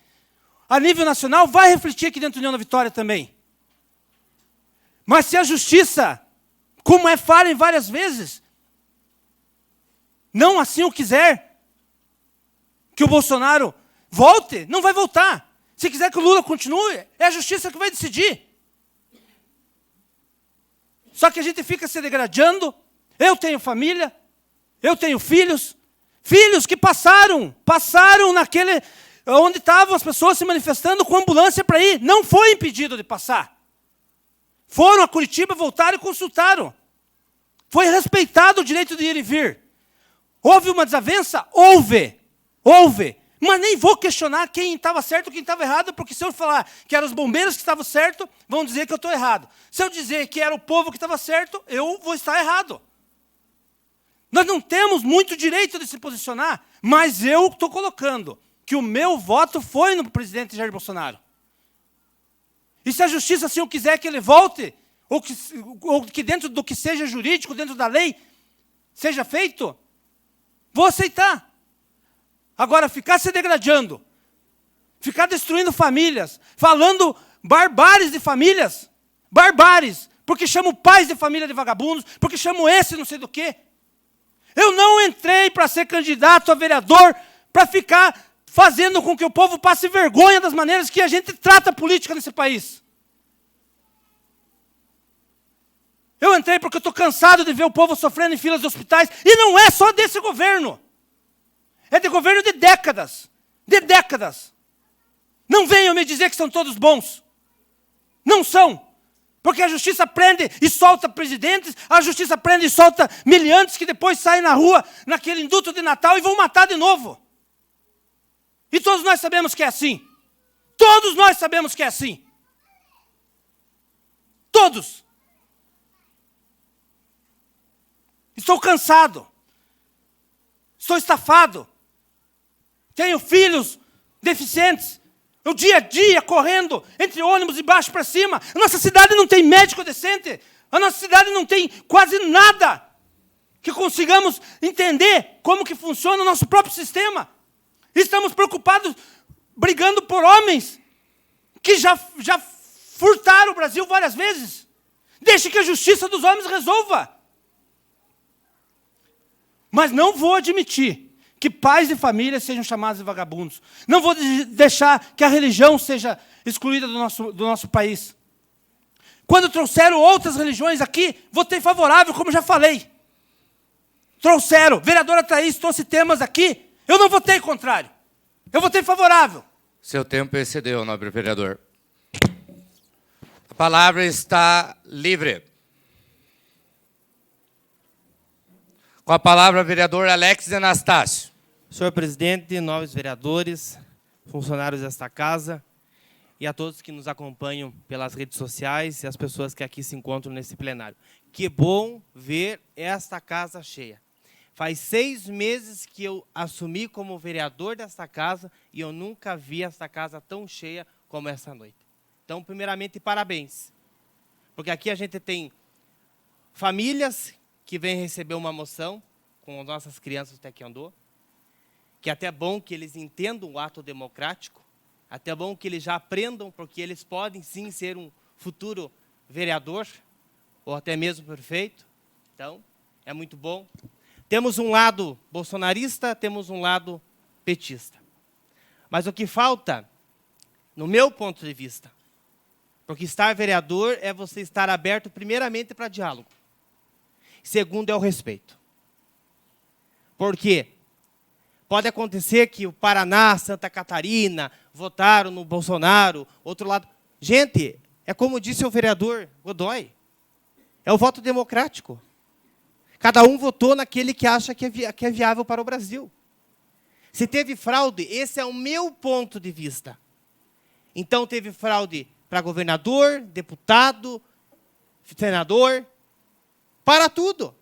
A nível nacional, vai refletir aqui dentro da União da Vitória também. Mas se a justiça, como falem várias vezes, não assim o quiser, que o Bolsonaro volte, não vai voltar. Se quiser que o Lula continue, é a justiça que vai decidir. Só que a gente fica se degradando. Eu tenho família, eu tenho filhos que passaram naquele onde estavam as pessoas se manifestando com ambulância para ir. Não foi impedido de passar. Foram a Curitiba, voltaram e consultaram. Foi respeitado o direito de ir e vir. Houve uma desavença? Houve. Mas nem vou questionar quem estava certo e quem estava errado, porque se eu falar que eram os bombeiros que estavam certos, vão dizer que eu estou errado. Se eu dizer que era o povo que estava certo, eu vou estar errado. Nós não temos muito direito de se posicionar, mas eu estou colocando que o meu voto foi no presidente Jair Bolsonaro. E se a justiça assim o quiser que ele volte, ou que dentro do que seja jurídico, dentro da lei, seja feito, vou aceitar. Agora, ficar se degradando, ficar destruindo famílias, falando barbáries de famílias, porque chamam pais de família de vagabundos, porque chamam esse não sei do quê. Eu não entrei para ser candidato a vereador para ficar fazendo com que o povo passe vergonha das maneiras que a gente trata a política nesse país. Eu entrei porque eu estou cansado de ver o povo sofrendo em filas de hospitais, e não é só desse governo. É de governo de décadas. De décadas. Não venham me dizer que são todos bons. Não são. Porque a justiça prende e solta presidentes, a justiça prende e solta miliantes que depois saem na rua, naquele induto de Natal, e vão matar de novo. E todos nós sabemos que é assim. Todos nós sabemos que é assim. Todos. Estou cansado. Estou estafado. Tenho filhos deficientes. O dia a dia correndo entre ônibus de baixo para cima. A nossa cidade não tem médico decente. A nossa cidade não tem quase nada que consigamos entender como que funciona o nosso próprio sistema. Estamos preocupados, brigando por homens que já furtaram o Brasil várias vezes. Deixe que a justiça dos homens resolva. Mas não vou admitir que pais de família sejam chamados de vagabundos. Não vou deixar que a religião seja excluída do nosso país. Quando trouxeram outras religiões aqui, votei favorável, como já falei. Trouxeram. Vereadora Thaís trouxe temas aqui, eu não votei contrário. Eu votei favorável. Seu tempo excedeu, nobre vereador. A palavra está livre. Com a palavra, vereador Alex Anastácio. Senhor presidente, nobres vereadores, funcionários desta casa e a todos que nos acompanham pelas redes sociais e as pessoas que aqui se encontram nesse plenário. Que bom ver esta casa cheia. Faz 6 meses que eu assumi como vereador desta casa e eu nunca vi esta casa tão cheia como essa noite. Então, primeiramente, parabéns. Porque aqui a gente tem famílias que vêm receber uma moção com as nossas crianças do taekwondo, que é até bom que eles entendam o ato democrático, até bom que eles já aprendam, porque eles podem sim ser um futuro vereador, ou até mesmo prefeito. Então, é muito bom. Temos um lado bolsonarista, temos um lado petista. Mas o que falta, no meu ponto de vista, porque estar vereador é você estar aberto primeiramente para diálogo. Segundo é o respeito. Por quê? Pode acontecer que o Paraná, Santa Catarina, votaram no Bolsonaro, outro lado. Gente, é como disse o vereador Godoy, é o voto democrático. Cada um votou naquele que acha que é viável para o Brasil. Se teve fraude, esse é o meu ponto de vista. Então, teve fraude para governador, deputado, senador, para tudo.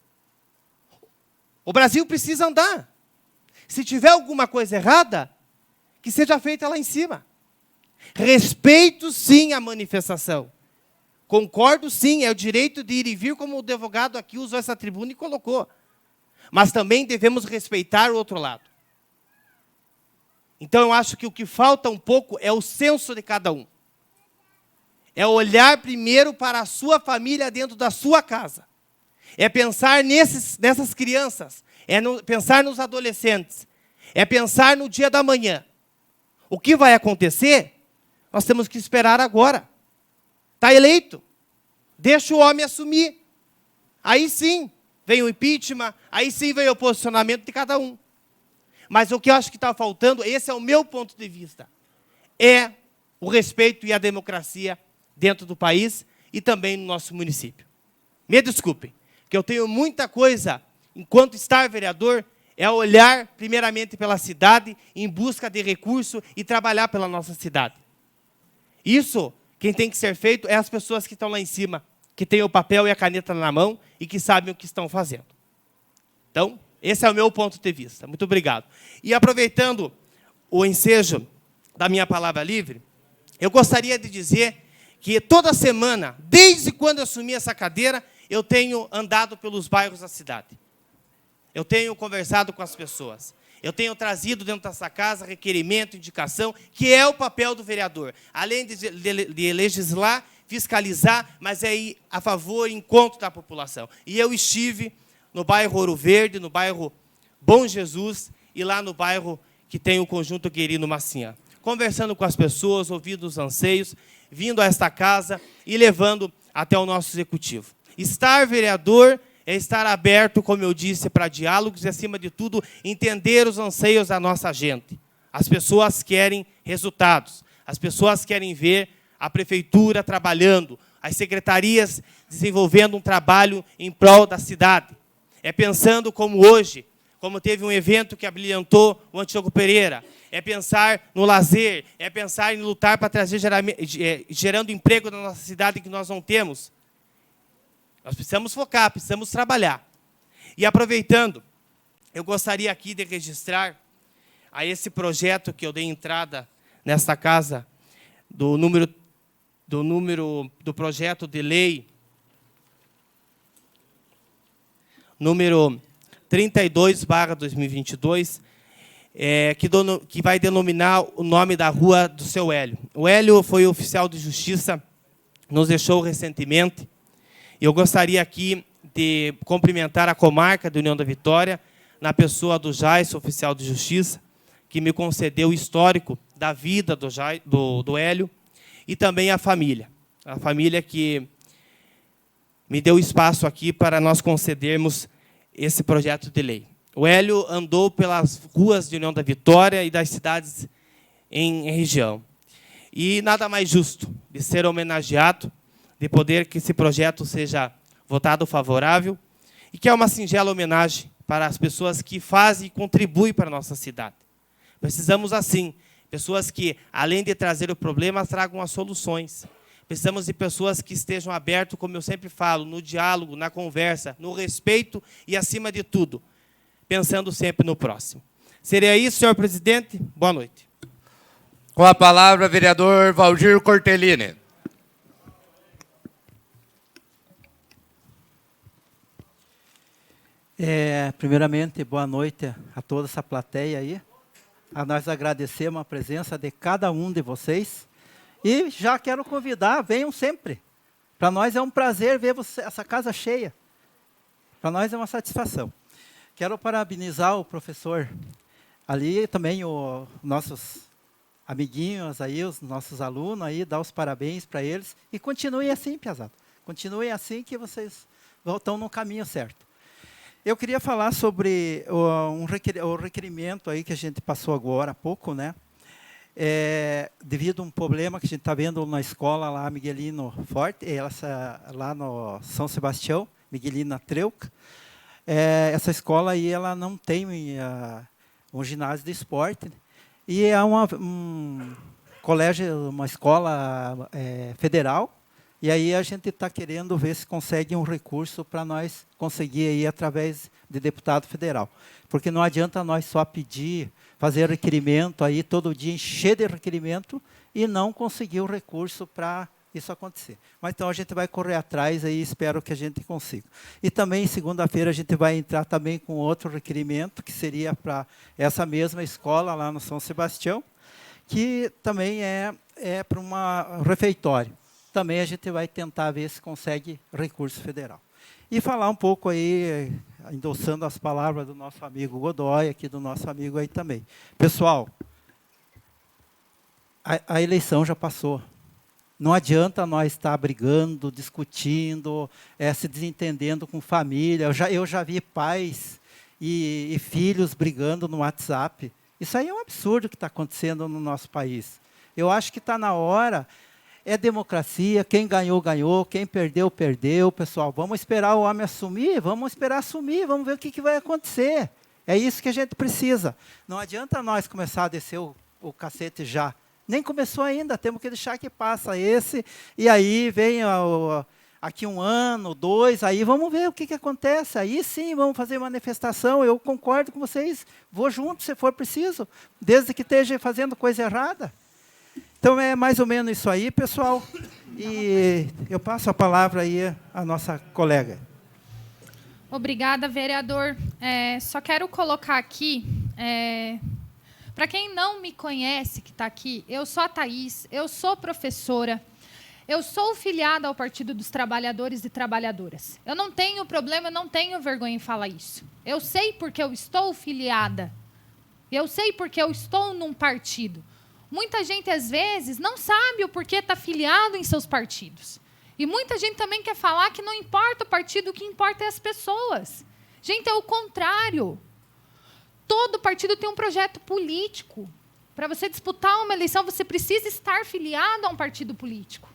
O Brasil precisa andar. Se tiver alguma coisa errada, que seja feita lá em cima. Respeito, sim, a manifestação. Concordo, sim, é o direito de ir e vir, como o advogado aqui usou essa tribuna e colocou. Mas também devemos respeitar o outro lado. Então, eu acho que o que falta um pouco é o senso de cada um. É olhar primeiro para a sua família dentro da sua casa. É pensar nessas crianças. É pensar nos adolescentes. É pensar no dia da manhã. O que vai acontecer, nós temos que esperar agora. Está eleito. Deixa o homem assumir. Aí sim vem o impeachment, aí sim vem o posicionamento de cada um. Mas o que eu acho que está faltando, esse é o meu ponto de vista, é o respeito e a democracia dentro do país e também no nosso município. Me desculpem, que eu tenho muita coisa, enquanto estar vereador, é olhar primeiramente pela cidade, em busca de recurso e trabalhar pela nossa cidade. Isso, quem tem que ser feito, é as pessoas que estão lá em cima, que têm o papel e a caneta na mão e que sabem o que estão fazendo. Então, esse é o meu ponto de vista. Muito obrigado. E aproveitando o ensejo da minha palavra livre, eu gostaria de dizer que toda semana, desde quando eu assumi essa cadeira, eu tenho andado pelos bairros da cidade. Eu tenho conversado com as pessoas. Eu tenho trazido dentro dessa casa requerimento, indicação, que é o papel do vereador. Além de legislar, fiscalizar, mas é ir a favor, em conta da população. E eu estive no bairro Ouro Verde, no bairro Bom Jesus e lá no bairro que tem o Conjunto Querino Massinha. Conversando com as pessoas, ouvindo os anseios, vindo a esta casa e levando até o nosso executivo. Estar vereador é estar aberto, como eu disse, para diálogos e, acima de tudo, entender os anseios da nossa gente. As pessoas querem resultados, as pessoas querem ver a prefeitura trabalhando, as secretarias desenvolvendo um trabalho em prol da cidade. É pensando como hoje, como teve um evento que abrilhantou o Antíoco Pereira, é pensar no lazer, é pensar em lutar para trazer gerando emprego na nossa cidade que nós não temos. Nós precisamos focar, precisamos trabalhar. E aproveitando, eu gostaria aqui de registrar a esse projeto que eu dei entrada nesta casa, do projeto de lei número 32/2022, que vai denominar o nome da rua do seu Hélio. O Hélio foi oficial de justiça, nos deixou recentemente. Eu gostaria aqui de cumprimentar a comarca de União da Vitória, na pessoa do Jaisso, oficial de justiça, que me concedeu o histórico da vida do Hélio, e também a família que me deu espaço aqui para nós concedermos esse projeto de lei. O Hélio andou pelas ruas de União da Vitória e das cidades em região. E nada mais justo de ser homenageado, de poder que esse projeto seja votado favorável, e que é uma singela homenagem para as pessoas que fazem e contribuem para a nossa cidade. Precisamos, assim, pessoas que, além de trazer o problema, tragam as soluções. Precisamos de pessoas que estejam abertas, como eu sempre falo, no diálogo, na conversa, no respeito e, acima de tudo, pensando sempre no próximo. Seria isso, senhor presidente? Boa noite. Com a palavra, vereador Valdir Cortellini. Primeiramente, boa noite a toda essa plateia aí. Nós agradecemos a presença de cada um de vocês. E já quero convidar, venham sempre. Para nós é um prazer ver essa casa cheia. Para nós é uma satisfação. Quero parabenizar o professor ali, também os nossos amiguinhos aí, os nossos alunos aí, dar os parabéns para eles. E continuem assim, piazada. Continuem assim que vocês estão no caminho certo. Eu queria falar sobre o requerimento aí que a gente passou agora há pouco, né? Devido a um problema que a gente está vendo na escola lá, Miguelino Forte, lá no São Sebastião, Miguelina Treuca. Essa escola aí, ela não tem um ginásio de esporte, e é um colégio, uma escola federal, e aí a gente está querendo ver se consegue um recurso para nós conseguir aí através de deputado federal. Porque não adianta nós só pedir, fazer requerimento aí todo dia, encher de requerimento e não conseguir o recurso para isso acontecer. Mas então a gente vai correr atrás aí, espero que a gente consiga. E também segunda-feira a gente vai entrar também com outro requerimento, que seria para essa mesma escola lá no São Sebastião, que também é para um refeitório. Também a gente vai tentar ver se consegue recurso federal. E falar um pouco aí, endossando as palavras do nosso amigo Godoy, aqui do nosso amigo aí também. Pessoal, a eleição já passou. Não adianta nós estar brigando, discutindo, se desentendendo com família. Eu já vi pais e filhos brigando no WhatsApp. Isso aí é um absurdo que está acontecendo no nosso país. Eu acho que está na hora, é democracia, quem ganhou, ganhou, quem perdeu, perdeu. Pessoal, vamos esperar o homem assumir, vamos ver o que vai acontecer. É isso que a gente precisa. Não adianta nós começar a descer o cacete já. Nem começou ainda, temos que deixar que passa esse, e aí vem aqui 1 ano, 2, aí vamos ver o que acontece. Aí sim, vamos fazer manifestação, eu concordo com vocês, vou junto se for preciso, desde que esteja fazendo coisa errada. Então é mais ou menos isso aí, pessoal, e eu passo a palavra aí à nossa colega. Obrigada, vereador. Só quero colocar aqui... Para quem não me conhece, que está aqui, eu sou a Thaís, eu sou professora, eu sou filiada ao Partido dos Trabalhadores e Trabalhadoras. Eu não tenho problema, eu não tenho vergonha em falar isso. Eu sei porque eu estou filiada. Eu sei porque eu estou num partido. Muita gente, às vezes, não sabe o porquê está filiado em seus partidos. E muita gente também quer falar que não importa o partido, o que importa é as pessoas. Gente, é o contrário. Todo partido tem um projeto político. Para você disputar uma eleição, você precisa estar filiado a um partido político.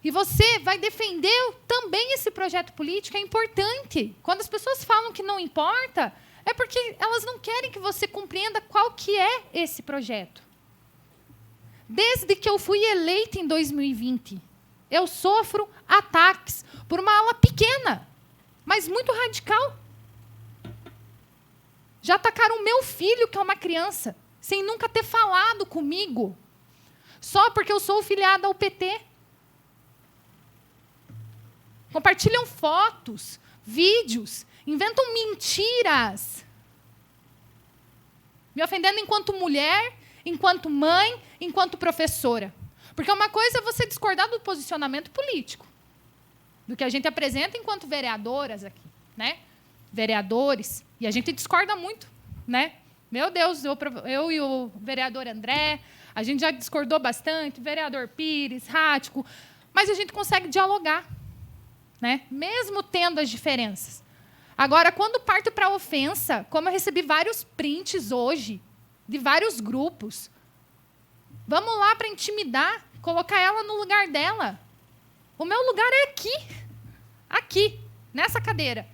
E você vai defender também esse projeto político, é importante. Quando as pessoas falam que não importa, é porque elas não querem que você compreenda qual que é esse projeto. Desde que eu fui eleita em 2020, eu sofro ataques por uma ala pequena, mas muito radical. Já atacaram o meu filho, que é uma criança, sem nunca ter falado comigo, só porque eu sou filiada ao PT. Compartilham fotos, vídeos, inventam mentiras, me ofendendo enquanto mulher, enquanto mãe, enquanto professora. Porque uma coisa é você discordar do posicionamento político, do que a gente apresenta enquanto vereadoras aqui, né? Vereadores, e a gente discorda muito, né? Meu Deus, eu e o vereador André, a gente já discordou bastante, vereador Pires, Rático, mas a gente consegue dialogar, né? Mesmo tendo as diferenças. Agora, quando parto para a ofensa, como eu recebi vários prints hoje, de vários grupos, vamos lá para intimidar, colocar ela no lugar dela. O meu lugar é aqui, nessa cadeira.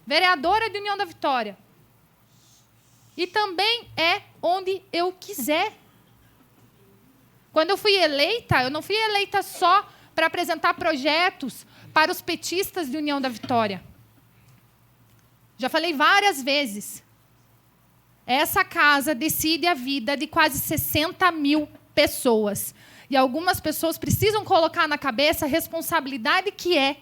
Vereadora de União da Vitória. E também é onde eu quiser. Quando eu fui eleita, eu não fui eleita só para apresentar projetos para os petistas de União da Vitória. Já falei várias vezes. Essa casa decide a vida de quase 60 mil pessoas. E algumas pessoas precisam colocar na cabeça a responsabilidade que é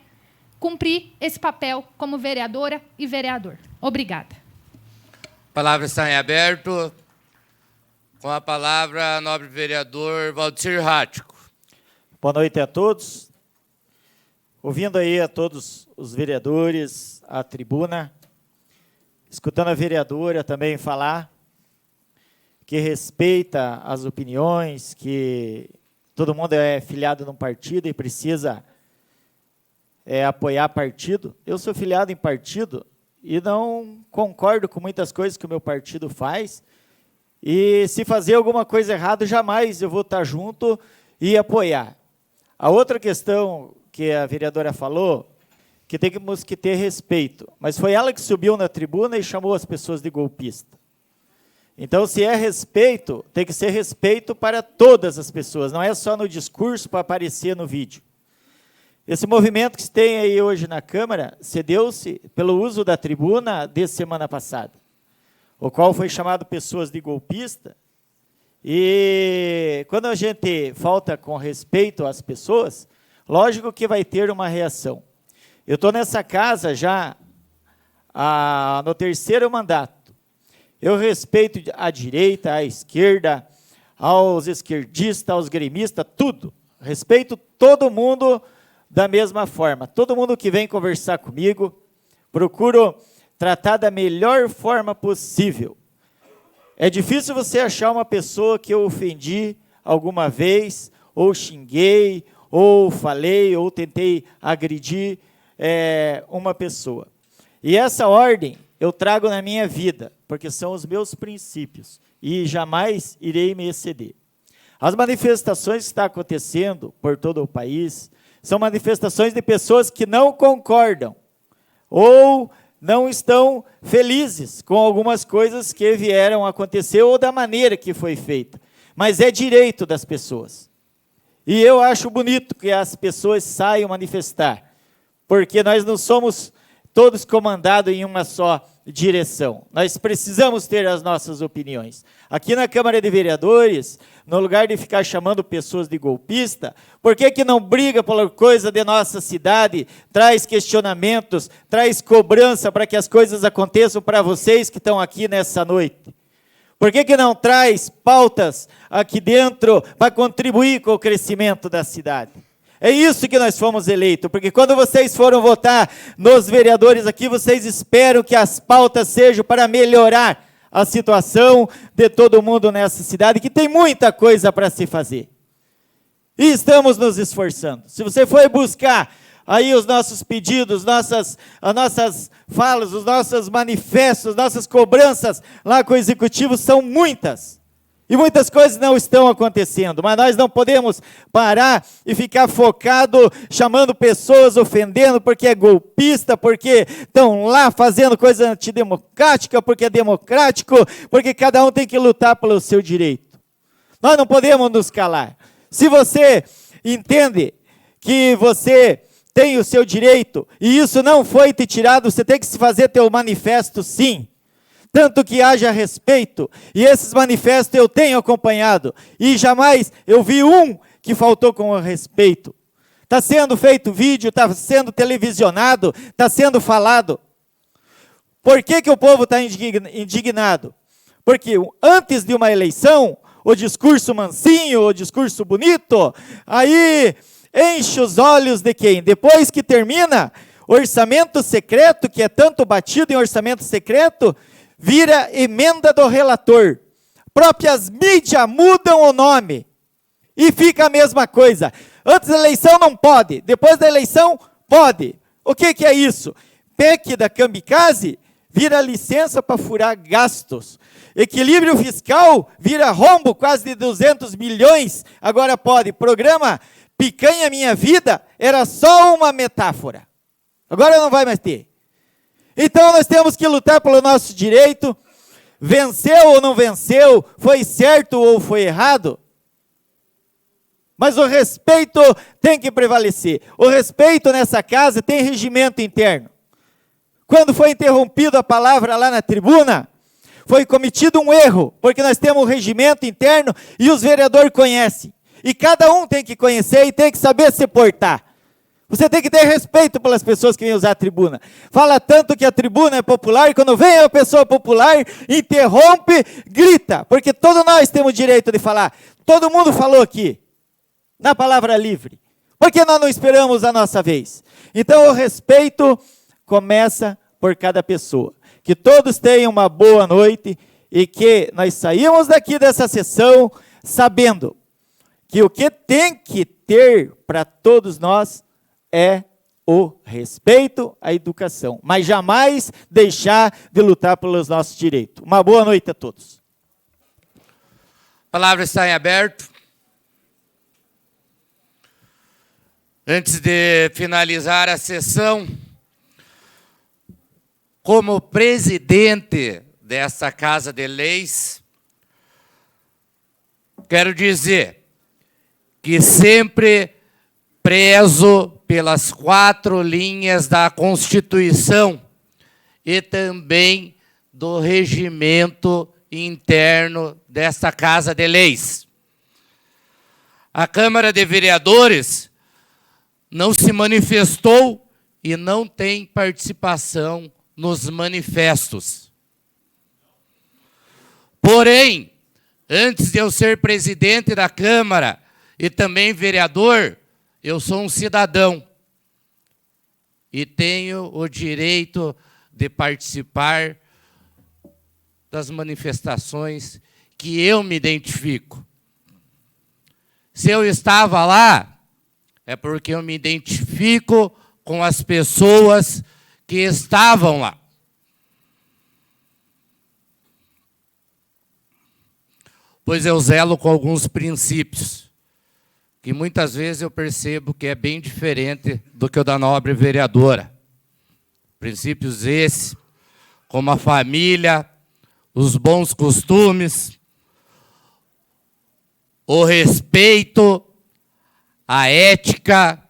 cumprir esse papel como vereadora e vereador. Obrigada. A palavra está em aberto. Com a palavra, nobre vereador Valdecir Rático. Boa noite a todos. Ouvindo aí a todos os vereadores, a tribuna, escutando a vereadora também falar, que respeita as opiniões, que todo mundo é filiado num partido e precisa apoiar partido. Eu sou filiado em partido e não concordo com muitas coisas que o meu partido faz. E se fazer alguma coisa errada, jamais eu vou estar junto e apoiar. A outra questão que a vereadora falou, que temos que ter respeito. Mas foi ela que subiu na tribuna e chamou as pessoas de golpista. Então, se é respeito, tem que ser respeito para todas as pessoas, não é só no discurso para aparecer no vídeo. Esse movimento que se tem aí hoje na Câmara se deu-se pelo uso da tribuna de semana passada, o qual foi chamado pessoas de golpista, e quando a gente falta com respeito às pessoas, lógico que vai ter uma reação. Eu estou nessa casa já no 3º mandato. Eu respeito a direita, a esquerda, aos esquerdistas, aos gremistas, tudo. Respeito todo mundo da mesma forma. Todo mundo que vem conversar comigo, procuro tratar da melhor forma possível. É difícil você achar uma pessoa que eu ofendi alguma vez, ou xinguei, ou falei, ou tentei agredir uma pessoa. E essa ordem eu trago na minha vida, porque são os meus princípios, e jamais irei me exceder. As manifestações que estão acontecendo por todo o país são manifestações de pessoas que não concordam, ou não estão felizes com algumas coisas que vieram a acontecer, ou da maneira que foi feita. Mas é direito das pessoas. E eu acho bonito que as pessoas saiam manifestar, porque nós não somos todos comandados em uma só direção. Nós precisamos ter as nossas opiniões. Aqui na Câmara de Vereadores, no lugar de ficar chamando pessoas de golpista, por que não briga por coisa de nossa cidade, traz questionamentos, traz cobrança para que as coisas aconteçam para vocês que estão aqui nessa noite? Por que não traz pautas aqui dentro para contribuir com o crescimento da cidade? É isso que nós fomos eleitos, porque quando vocês foram votar nos vereadores aqui, vocês esperam que as pautas sejam para melhorar a situação de todo mundo nessa cidade, que tem muita coisa para se fazer. E estamos nos esforçando. Se você for buscar aí os nossos pedidos, as nossas falas, os nossos manifestos, nossas cobranças lá com o Executivo, são muitas. E muitas coisas não estão acontecendo, mas nós não podemos parar e ficar focado, chamando pessoas, ofendendo, porque é golpista, porque estão lá fazendo coisa antidemocrática, porque é democrático, porque cada um tem que lutar pelo seu direito. Nós não podemos nos calar. Se você entende que você tem o seu direito, e isso não foi te tirado, você tem que se fazer teu manifesto sim. Tanto que haja respeito, e esses manifestos eu tenho acompanhado, e jamais eu vi um que faltou com o respeito. Está sendo feito vídeo, está sendo televisionado, está sendo falado. Por que o povo está indignado? Porque antes de uma eleição, o discurso mansinho, o discurso bonito, aí enche os olhos de quem? Depois que termina, orçamento secreto, que é tanto batido em orçamento secreto, vira emenda do relator. Próprias mídias mudam o nome. E fica a mesma coisa. Antes da eleição não pode, depois da eleição pode. O que é isso? PEC da kamikaze vira licença para furar gastos. Equilíbrio fiscal vira rombo quase de 200 milhões, agora pode. Programa Picanha Minha Vida era só uma metáfora. Agora não vai mais ter. Então nós temos que lutar pelo nosso direito. Venceu ou não venceu, foi certo ou foi errado, mas o respeito tem que prevalecer. O respeito nessa casa tem regimento interno. Quando foi interrompida a palavra lá na tribuna, foi cometido um erro, porque nós temos um regimento interno e os vereadores conhecem. E cada um tem que conhecer e tem que saber se portar. Você tem que ter respeito pelas pessoas que vêm usar a tribuna. Fala tanto que a tribuna é popular, e quando vem a pessoa popular, interrompe, grita. Porque todos nós temos direito de falar. Todo mundo falou aqui, na palavra livre. Por que nós não esperamos a nossa vez? Então o respeito começa por cada pessoa. Que todos tenham uma boa noite e que nós saímos daqui dessa sessão sabendo que o que tem que ter para todos nós é o respeito à educação, mas jamais deixar de lutar pelos nossos direitos. Uma boa noite a todos. A palavra está em aberto. Antes de finalizar a sessão, como presidente dessa Casa de Leis, quero dizer que sempre prezo pelas 4 linhas da Constituição e também do regimento interno desta Casa de Leis. A Câmara de Vereadores não se manifestou e não tem participação nos manifestos. Porém, antes de eu ser presidente da Câmara e também vereador, eu sou um cidadão e tenho o direito de participar das manifestações que eu me identifico. Se eu estava lá, é porque eu me identifico com as pessoas que estavam lá. Pois eu zelo com alguns princípios, que muitas vezes eu percebo que é bem diferente do que o da nobre vereadora. Princípios esses, como a família, os bons costumes, o respeito, a ética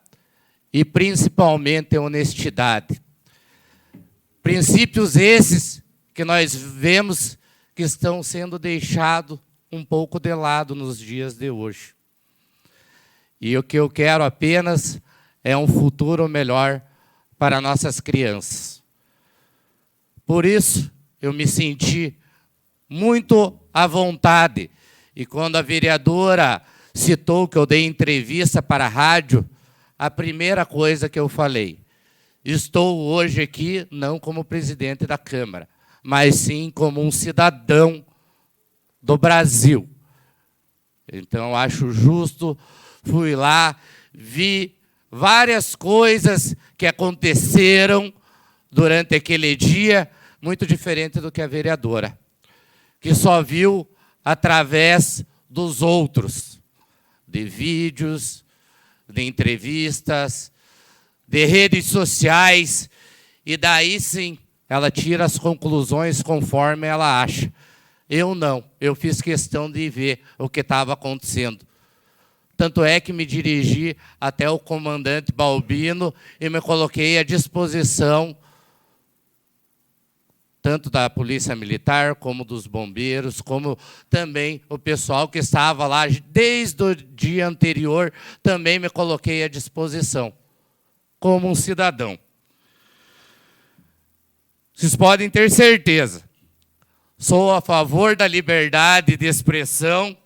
e principalmente a honestidade. Princípios esses que nós vemos que estão sendo deixados um pouco de lado nos dias de hoje. E o que eu quero apenas é um futuro melhor para nossas crianças. Por isso, eu me senti muito à vontade. E quando a vereadora citou que eu dei entrevista para a rádio, a primeira coisa que eu falei, estou hoje aqui não como presidente da Câmara, mas sim como um cidadão do Brasil. Então, acho justo, fui lá, vi várias coisas que aconteceram durante aquele dia, muito diferente do que a vereadora, que só viu através dos outros, de vídeos, de entrevistas, de redes sociais, e daí sim ela tira as conclusões conforme ela acha. Eu não, eu fiz questão de ver o que estava acontecendo. Tanto é que me dirigi até o comandante Balbino e me coloquei à disposição tanto da Polícia Militar, como dos bombeiros, como também o pessoal que estava lá desde o dia anterior, também me coloquei à disposição, como um cidadão. Vocês podem ter certeza, sou a favor da liberdade de expressão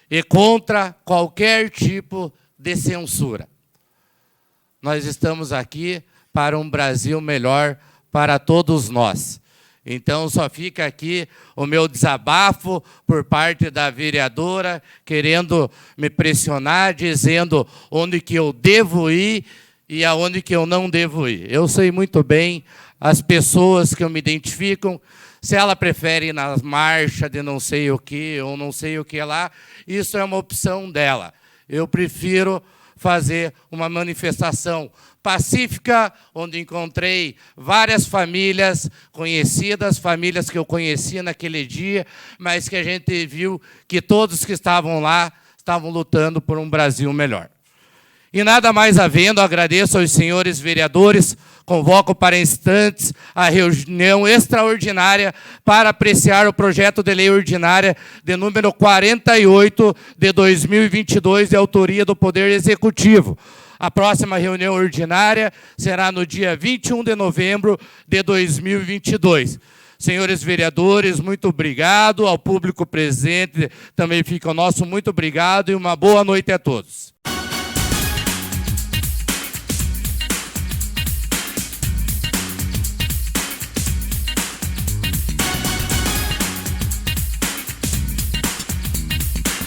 e contra qualquer tipo de censura. Nós estamos aqui para um Brasil melhor para todos nós. Então, só fica aqui o meu desabafo por parte da vereadora, querendo me pressionar, dizendo onde que eu devo ir e aonde que eu não devo ir. Eu sei muito bem as pessoas que eu me identificam, se ela prefere ir na marcha de não sei o que ou não sei o que lá, isso é uma opção dela. Eu prefiro fazer uma manifestação pacífica, onde encontrei várias famílias conhecidas, famílias que eu conhecia naquele dia, mas que a gente viu que todos que estavam lá estavam lutando por um Brasil melhor. E nada mais havendo, agradeço aos senhores vereadores, convoco para instantes a reunião extraordinária para apreciar o projeto de lei ordinária de número 48 de 2022, de autoria do Poder Executivo. A próxima reunião ordinária será no dia 21 de novembro de 2022. Senhores vereadores, muito obrigado. Ao público presente também fica o nosso muito obrigado e uma boa noite a todos.